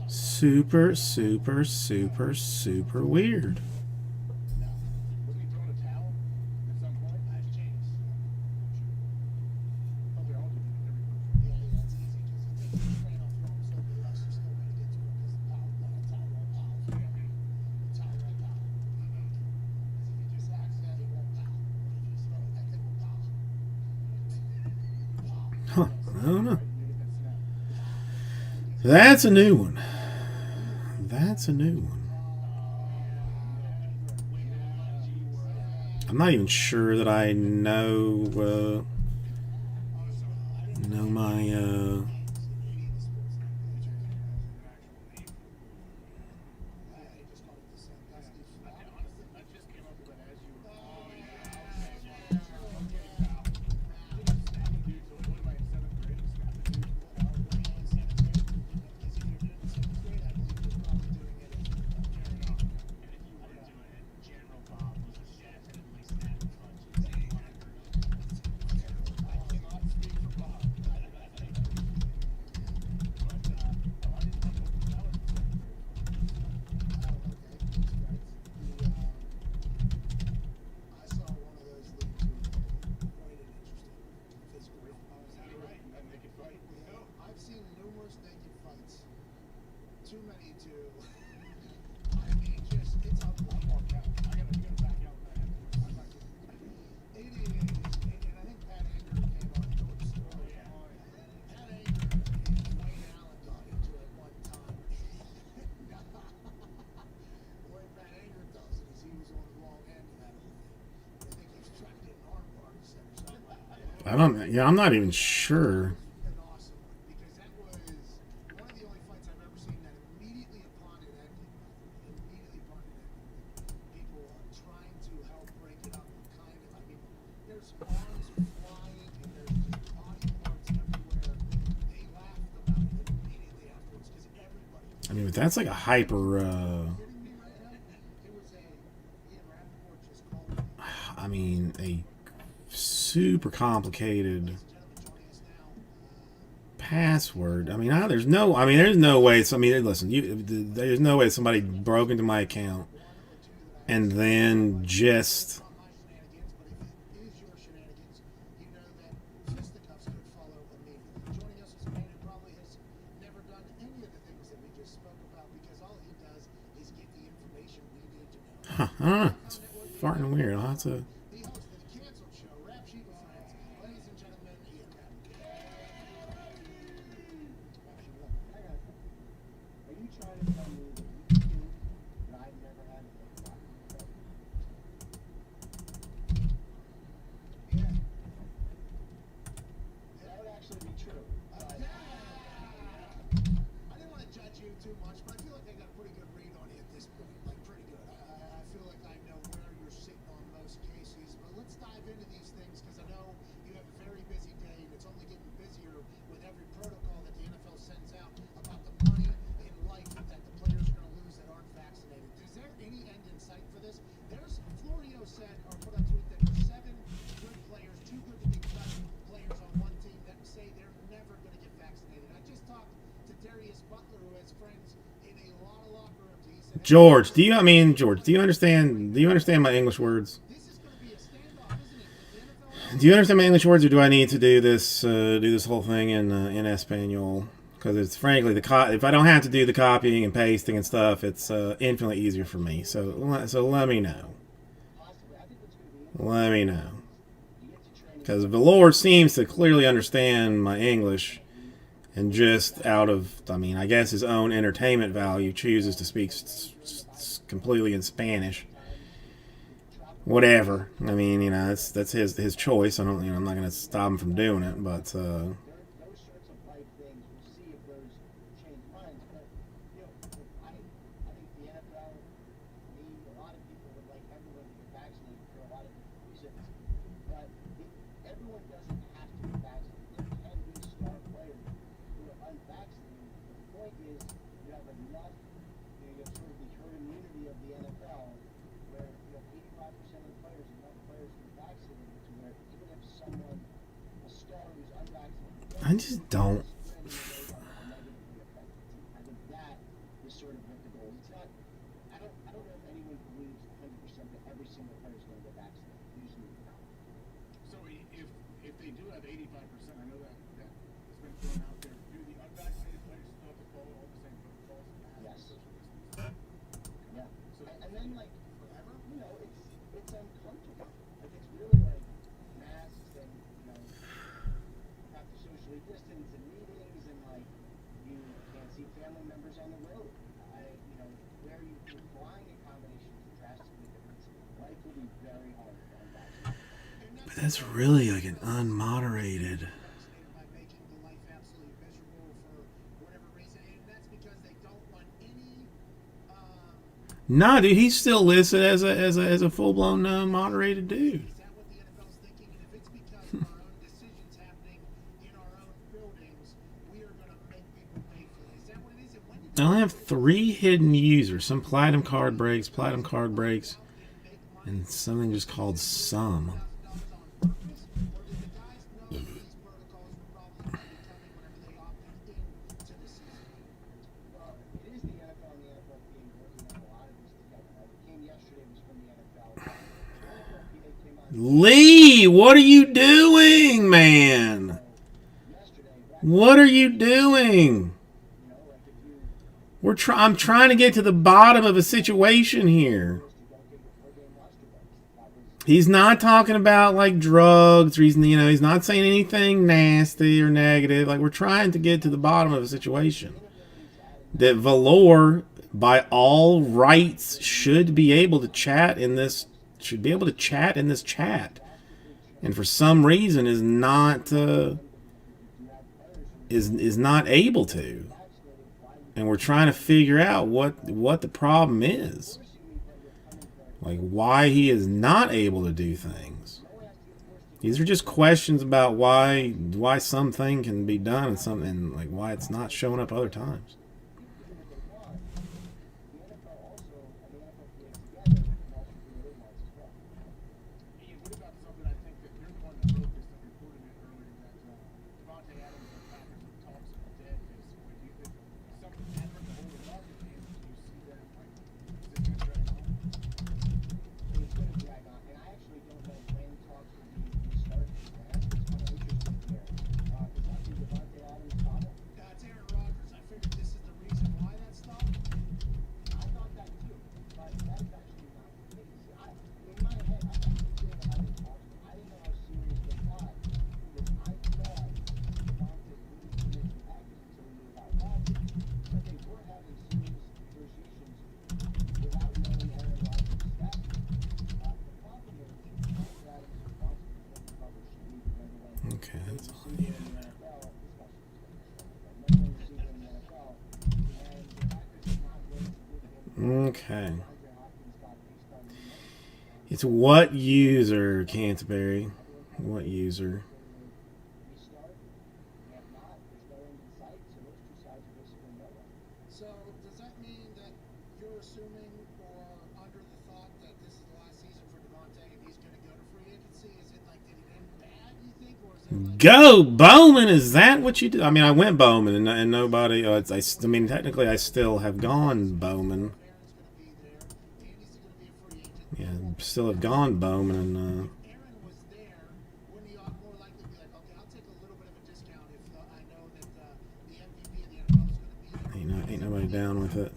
Super, super, super, super weird. Huh, I don't know. That's a new one. That's a new one. I'm not even sure that I know my I don't. Yeah, I'm not even sure. I mean, but that's like a hyper. I mean, a super complicated password. I mean, there's no. I mean, there's no way. I mean, listen. There's no way somebody broke into my account and then just. Huh, I don't know. It's farting weird. I'll have to. George, do you? I mean, George, do you understand? Do you understand my English words? Do you understand my English words, or do I need to do this whole thing in Espanol? Because it's frankly if I don't have to do the copying and pasting and stuff, it's infinitely easier for me. So let me know. Let me know. Because Valor seems to clearly understand my English, and just out of, I mean, I guess his own entertainment value, chooses to speak completely in Spanish. Whatever. I mean, that's his choice. I don't, I'm not going to stop him from doing it. But I just don't. That's really like an unmoderated. Nah, dude, he's still listed as a full blown moderated dude. I only have 3 hidden users. Some platinum card breaks, and something just called some. Lee, what are you doing, man? What are you doing? I'm trying to get to the bottom of a situation here. He's not talking about like drugs, or he's not saying anything nasty or negative. Like, we're trying to get to the bottom of a situation. That Valor, by all rights, should be able to chat in this. Should be able to chat in this chat, and for some reason is not able to. And we're trying to figure out what the problem is. Like, why he is not able to do things. These are just questions about why something can be done and like why it's not showing up other times. Okay, that's okay. It's what user, Canterbury? What user? So does that mean that you're assuming or under the thought that this is the last season for Devontae and he's going to go to free agency? Is it like, did it end bad, you think, or is it like... Go Bowman? Is that what you did? I mean, I went Bowman, and nobody. I mean, technically, I still have gone Bowman. Yeah, still have gone Bowman, and Aaron was there, wouldn't he more likely be like, okay, I'll take a little bit of a discount if I know that the MVP of the NFL is going to be there? ain't nobody down with it.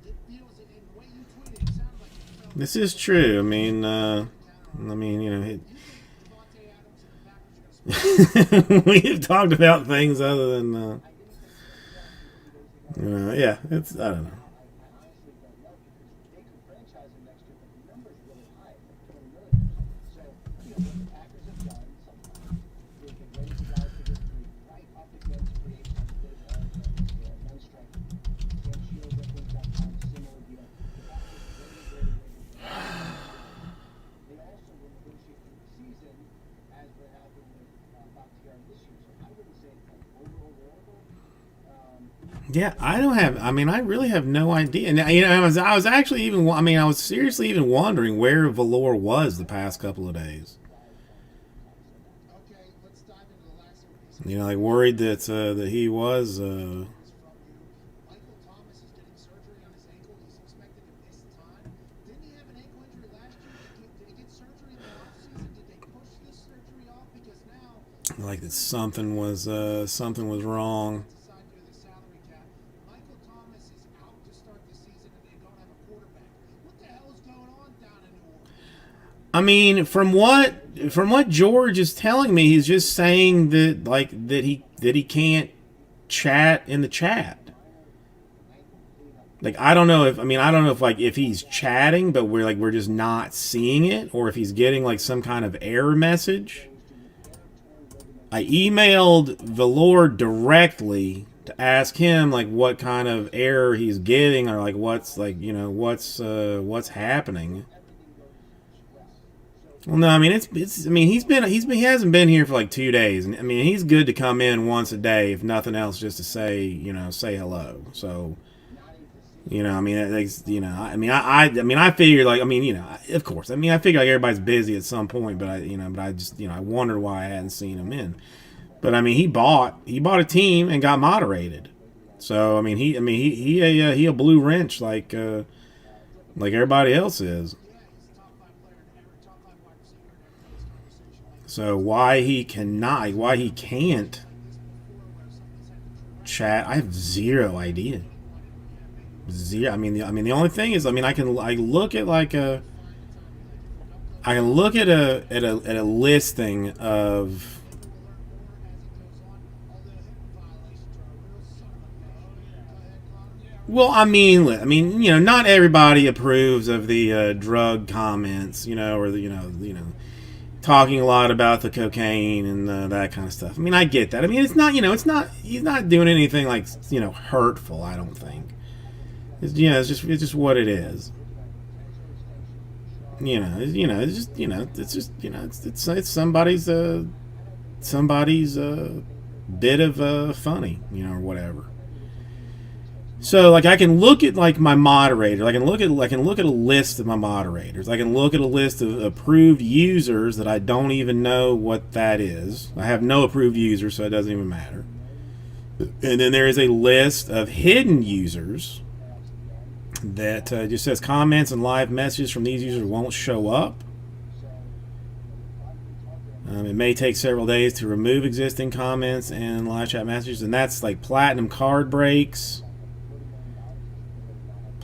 It feels, in the way you tweeted, it sounded like you felt This is true. I mean, you know, Devontae Adams and the Packers are going to spend we have talked about things other than, yeah, it's, I don't know. Yeah, I don't have. I mean, I really have no idea. And I was actually even. I mean, I was seriously even wondering where Valor was the past couple of days. Okay, let's dive into the last one. Like worried that that he was. From you. Michael Thomas is getting surgery on his ankle. He's expected to miss time. Didn't he have an ankle injury last year? Did he get surgery in the offseason? Did they push this surgery off? Because now Like that something was wrong. decide to do the salary cap. Michael Thomas is out to start the season and they don't have a quarterback. What the hell is going on down in New Orleans? I mean, from what George is telling me, he's just saying that he can't chat in the chat. Like I don't know if like if he's chatting, but we're just not seeing it, or if he's getting like some kind of error message. I emailed Valor directly to ask him like what kind of error he's getting, or like what's what's happening. Well, no, I mean he hasn't been here for like 2 days, and I mean he's good to come in once a day, if nothing else, just to say hello. So, I figured of course, I figured like everybody's busy at some point, but I wondered why I hadn't seen him in. But I mean he bought a team and got moderated, so I mean he a blue wrench like everybody else is. So why he can't chat, I have zero idea. Zero. The only thing is, I can look at a listing of. Well, not everybody approves of the drug comments, or talking a lot about the cocaine and that kind of stuff. I get that. It's not. He's not doing anything like hurtful. I don't think. It's just what it is. It's somebody's bit of funny, or whatever. So like I can look at like my moderator. I can look at a list of my moderators. I can look at a list of approved users that I don't even know what that is. I have no approved users, so it doesn't even matter. And then there is a list of hidden users that just says comments and live messages from these users won't show up. It may take several days to remove existing comments and live chat messages, and that's like platinum card breaks,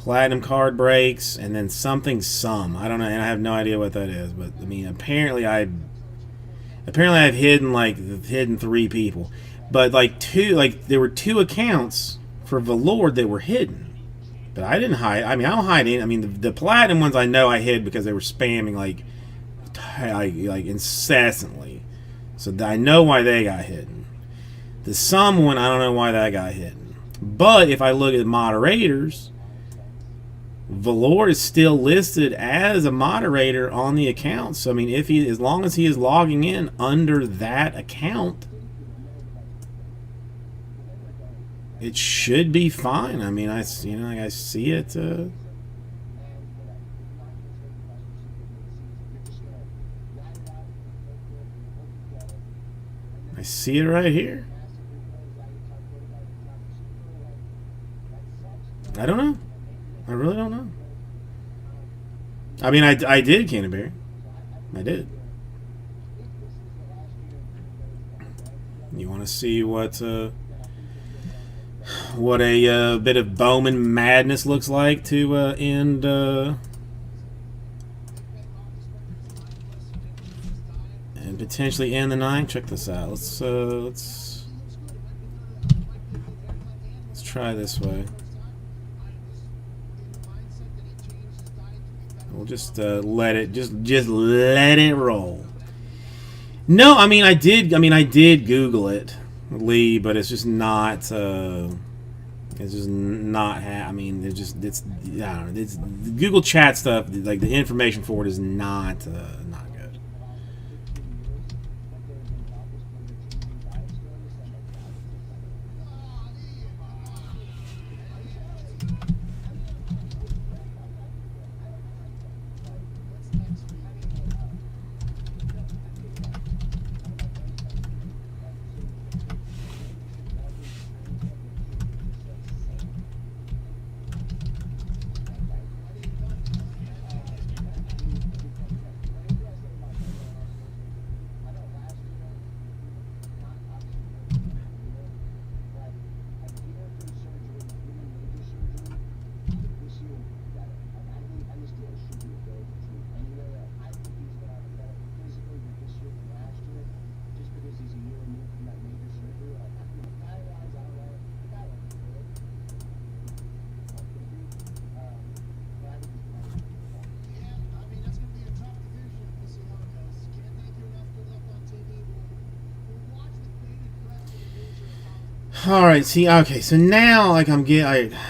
and then something some. I don't know, and I have no idea what that is. But apparently I've hidden 3 people, but there were 2 accounts for Valor that were hidden. But I didn't hide. I don't hide any. The platinum ones I know I hid because they were spamming like incessantly. So I know why they got hidden. The some one, I don't know why that got hidden. But if I look at moderators, Valor is still listed as a moderator on the account. So as long as he is logging in under that account, it should be fine. I see it. I see it right here. I don't know. I really don't know. I did, Canterbury. I did. You want to see what a bit of Bowman madness looks like to end and potentially end the 9? Check this out. Let's try this way. We'll just let it roll. No, I did Google it, Lee, but it's just not. It's just not. I don't know. It's the Google Chat stuff. Like the information for it is not good. All right. See. Okay. So now, like, I'm getting. Thanks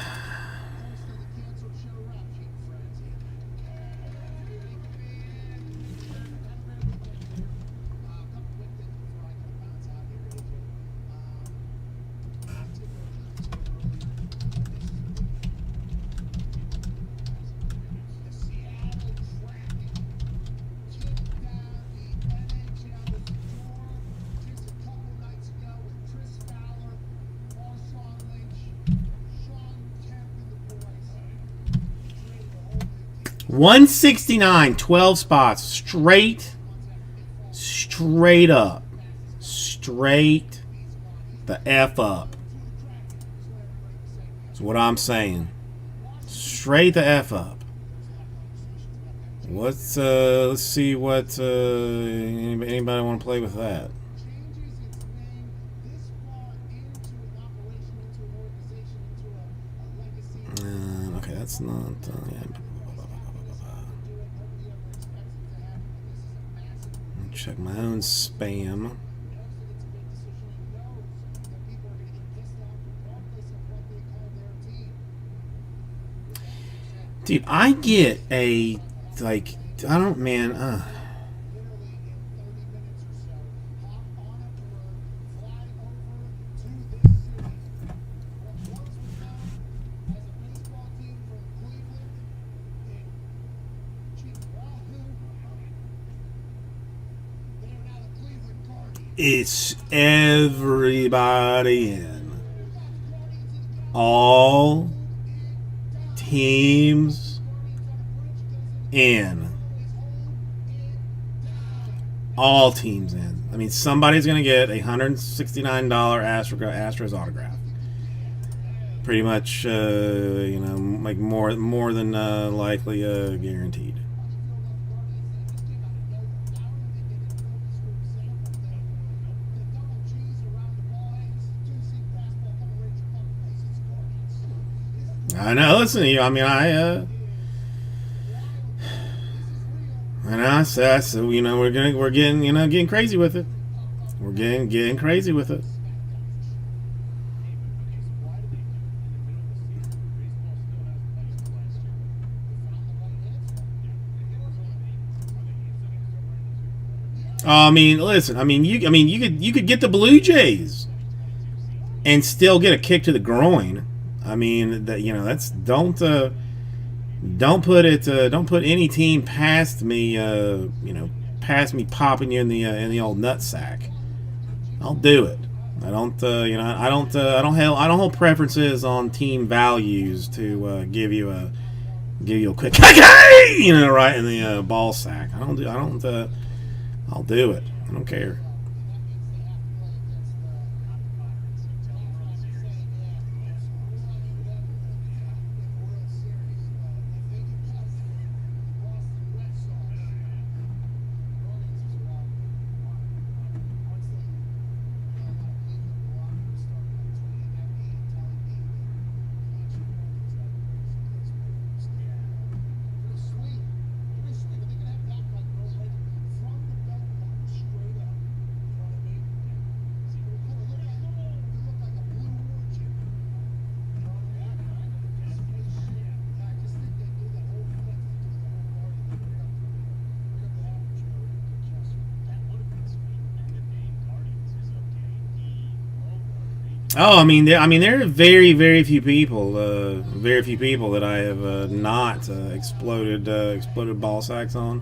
to the canceled show rap sheet frenzy. A couple quick things before I kind of bounce out here, AJ. I took a look at this game earlier. The Seattle Kraken kicked down the NHL's door just a couple nights ago with Chris Fowler, Marshawn Lynch, Sean Kemp, and the boys. Traded a whole new team. 169, 12 spots straight, straight up, straight the F up. That's what I'm saying. Straight the F up. Let's see what anybody want to play with that. Changes its name this far into an operation, into an organization, into a legacy. Okay, that's not. Yeah. Nobody ever expects it to happen, but this is a massive move. Check my own spam. He knows that it's a big decision. He knows that people are going to get pissed off regardless of what they call their team. Dude, I get a like I don't man. Literally in 30 minutes or so, hop on a bird, fly over to this city. What once was known as a baseball team from Cleveland in Chihuahua, they are now the Cleveland Guardians. It's everybody in. All teams in. All teams in. I mean, somebody's going to get a $169 Astros autograph. Pretty much, like more than likely guaranteed. I know. Listen, I mean, I know. So we're getting crazy with it. We're getting crazy with it. I mean, listen. I mean, you could get the Blue Jays and still get a kick to the groin. I mean, that's don't put any team past me. Past me popping you in the old nut sack. I'll do it. I don't hold preferences on team values to give you a quick right in the ball sack. I'll do it. I don't care. Oh, I mean, there are very, very few people that I have not exploded ball sacks on.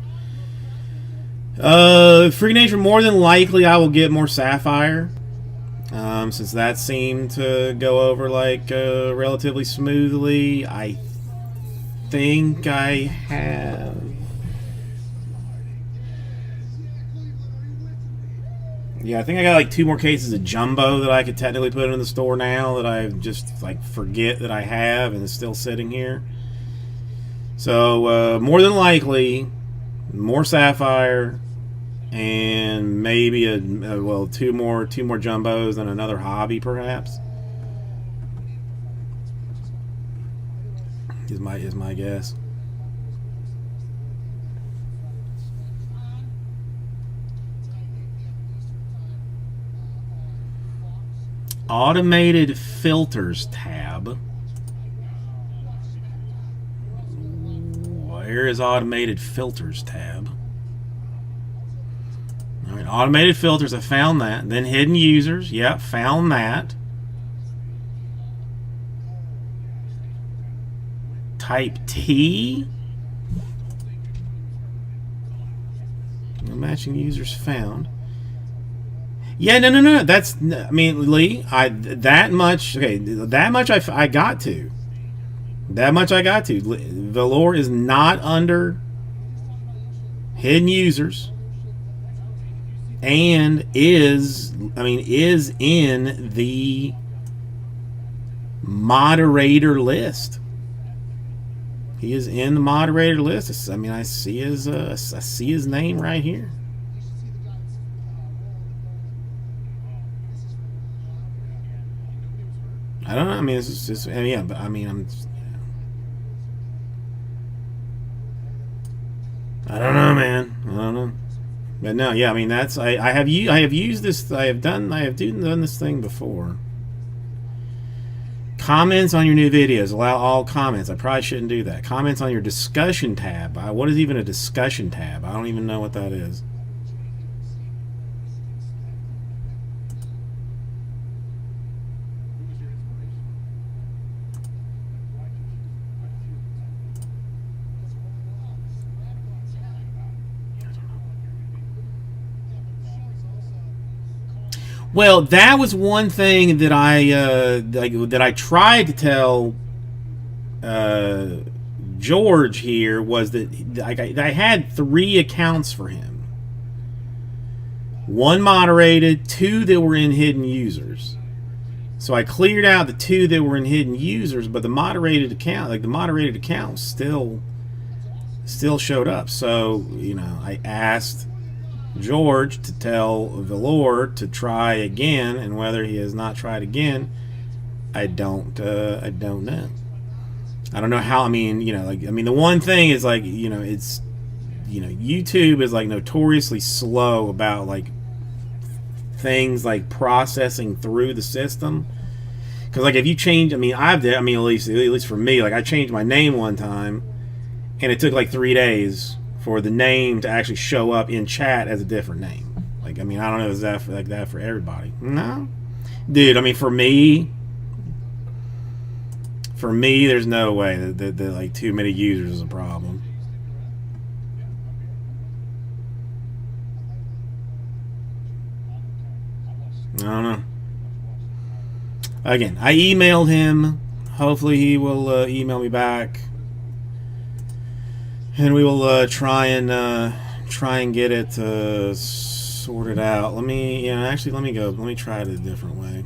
Freak Nature, more than likely, I will get more Sapphire, since that seemed to go over like relatively smoothly. I think I have. Yeah, I think I got like 2 more cases of Jumbo that I could technically put in the store now that I just like forget that I have and it's still sitting here. So more than likely, more Sapphire and maybe two more Jumbos and another Hobby perhaps. Is my guess. automated filters tab. Where is automated filters tab? All right, automated filters, I found that. Then hidden users, yep, found that. Type T. No matching users found. Yeah, no. That's, I mean, Lee, that much. Okay, that much I got to. That much I got to. Velour is not under hidden users, and is in the moderator list. He is in the moderator list. I mean, I see his name right here. I don't know. I mean, it's just yeah, but I mean, I don't know, man. I don't know. But no, yeah. I mean, that's I have used this. I have done this thing before. Comments on your new videos. Allow all comments. I probably shouldn't do that. Comments on your discussion tab. What is even a discussion tab? I don't even know what that is. Well, that was one thing that I tried to tell George here, was that I had 3 accounts for him. 1 moderated, 2 that were in hidden users. So I cleared out the 2 that were in hidden users, but the moderated account still showed up. So, you know, I asked George to tell Velour to try again, and whether he has not tried again, I don't know. I don't know how. I mean, you know, the one thing is, like, you know, it's, you know, YouTube is like notoriously slow about like things like processing through the system. Because like if you change, at least for me, like I changed my name one time, and it took like 3 days for the name to actually show up in chat as a different name. Like, I mean, I don't know if that's like that for everybody. No, dude. I mean, for me, there's no way that like too many users is a problem. I don't know. Again, I emailed him. Hopefully, he will email me back. And we will try and get it sorted out. Let me, actually, let me try it a different way.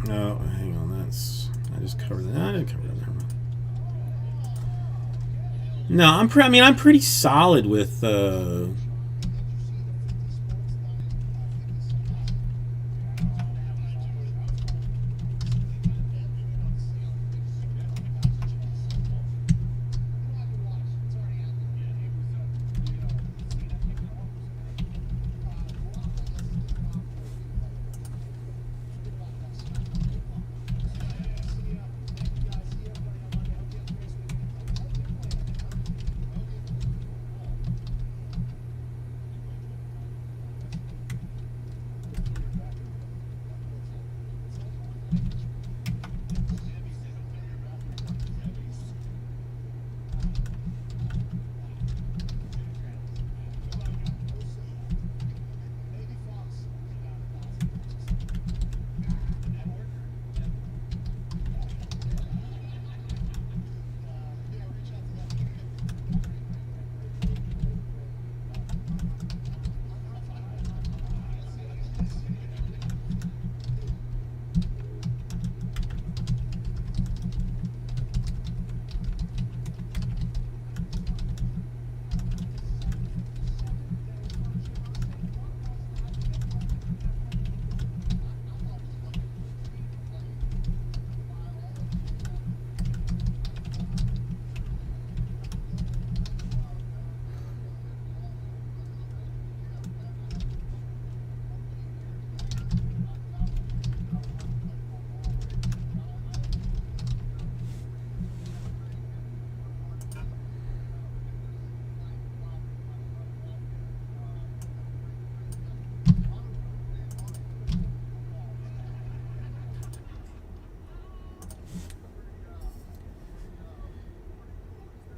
No, hang on, I just covered that. I didn't cover that. No, I'm pretty solid with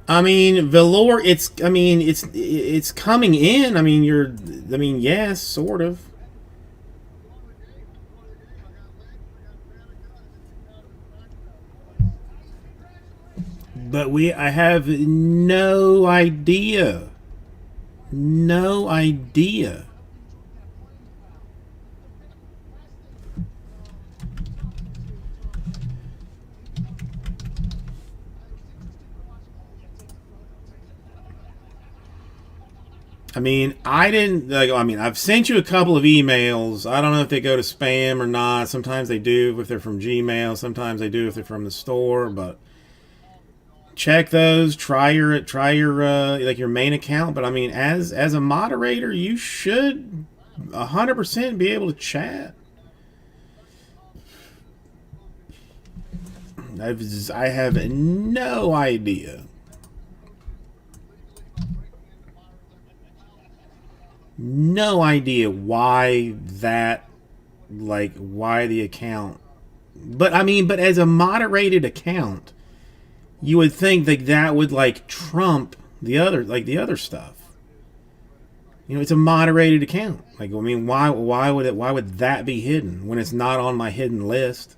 I mean, Velour. It's coming in. I mean, yes, sort of. But I have no idea. No idea. I mean, I didn't. Like, I mean, I've sent you a couple of emails. I don't know if they go to spam or not. Sometimes they do if they're from Gmail. Sometimes they do if they're from the store. But check those. Try your like your main account. But I mean, as a moderator, you should 100% be able to chat. I have no idea. No idea why that, like, why the account. But I mean, but as a moderated account, you would think that that would like trump the other stuff. You know, it's a moderated account. Like, I mean, why would that be hidden when it's not on my hidden list?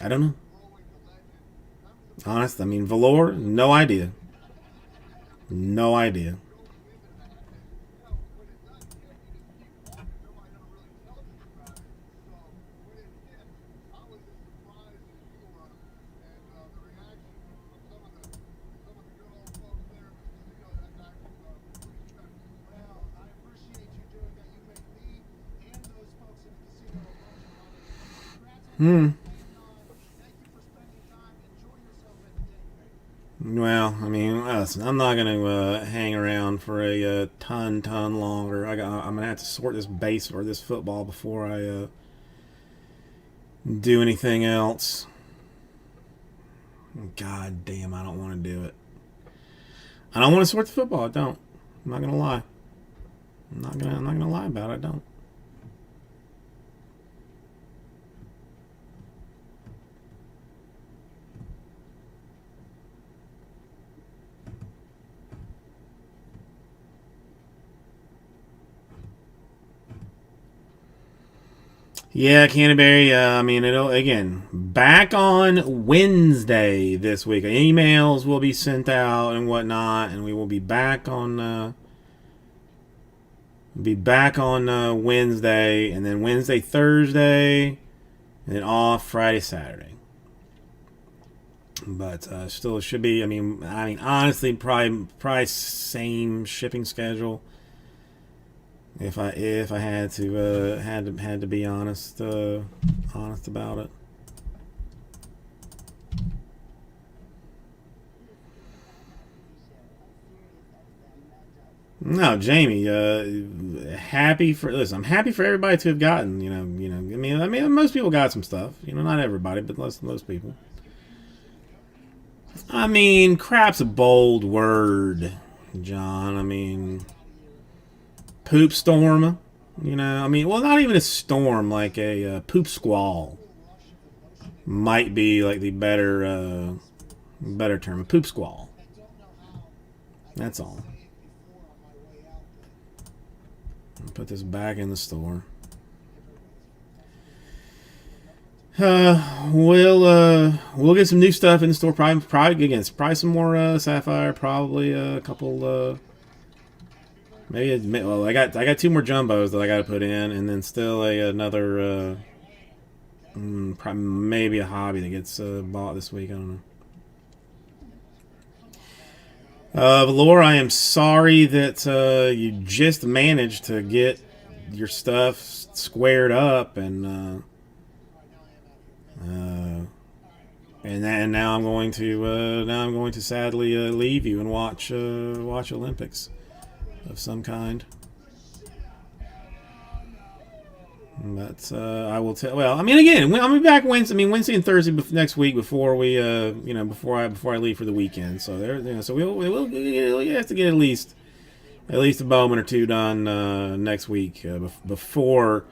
I don't know. Honest, I mean, Velour, no idea. No idea. Hmm. Well, I mean, listen, I'm not going to hang around for a ton longer. I'm going to have to sort this base or this football before I do anything else. God damn, I don't want to do it. I don't want to sort the football. I don't. I'm not going to lie. I'm not gonna lie about it. I don't. Yeah, Canterbury. I mean, it'll again back on Wednesday this week. Emails will be sent out and whatnot, and we will be back on Wednesday, and then Wednesday, Thursday, and then off Friday, Saturday. But still, it should be. I mean, honestly, probably same shipping schedule. If I had to be honest about it. No, Jamie. Happy for listen. I'm happy for everybody to have gotten. I mean, most people got some stuff. Not everybody, but most people. I mean, crap's a bold word, John. I mean, poop storm. I mean, well, not even a storm, like a poop squall might be like the better term. A poop squall. That's all. Put this back in the store. We'll get some new stuff in the store. Probably some more Sapphire. Probably a couple. Maybe. Well, I got two more jumbos that I got to put in, and then still another. Maybe a hobby that gets bought this week. I don't know. Valor, I am sorry that you just managed to get your stuff squared up, and now I'm going to sadly leave you and watch Olympics of some kind. But I will tell. Well, I mean, again, I'll be back Wednesday. I mean, Wednesday and Thursday next week before we, before I leave for the weekend. So so we'll have to get at least a Bowman or two done next week before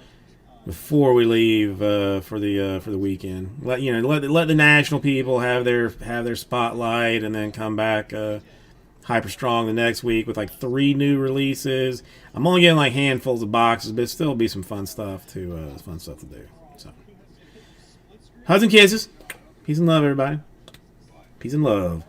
before we leave for the weekend. Let the national people have their spotlight, and then come back hyper strong the next week with like 3 new releases. I'm only getting like handfuls of boxes, but it'll still be some fun stuff to do. So, hugs and kisses, peace and love, everybody. Peace and love.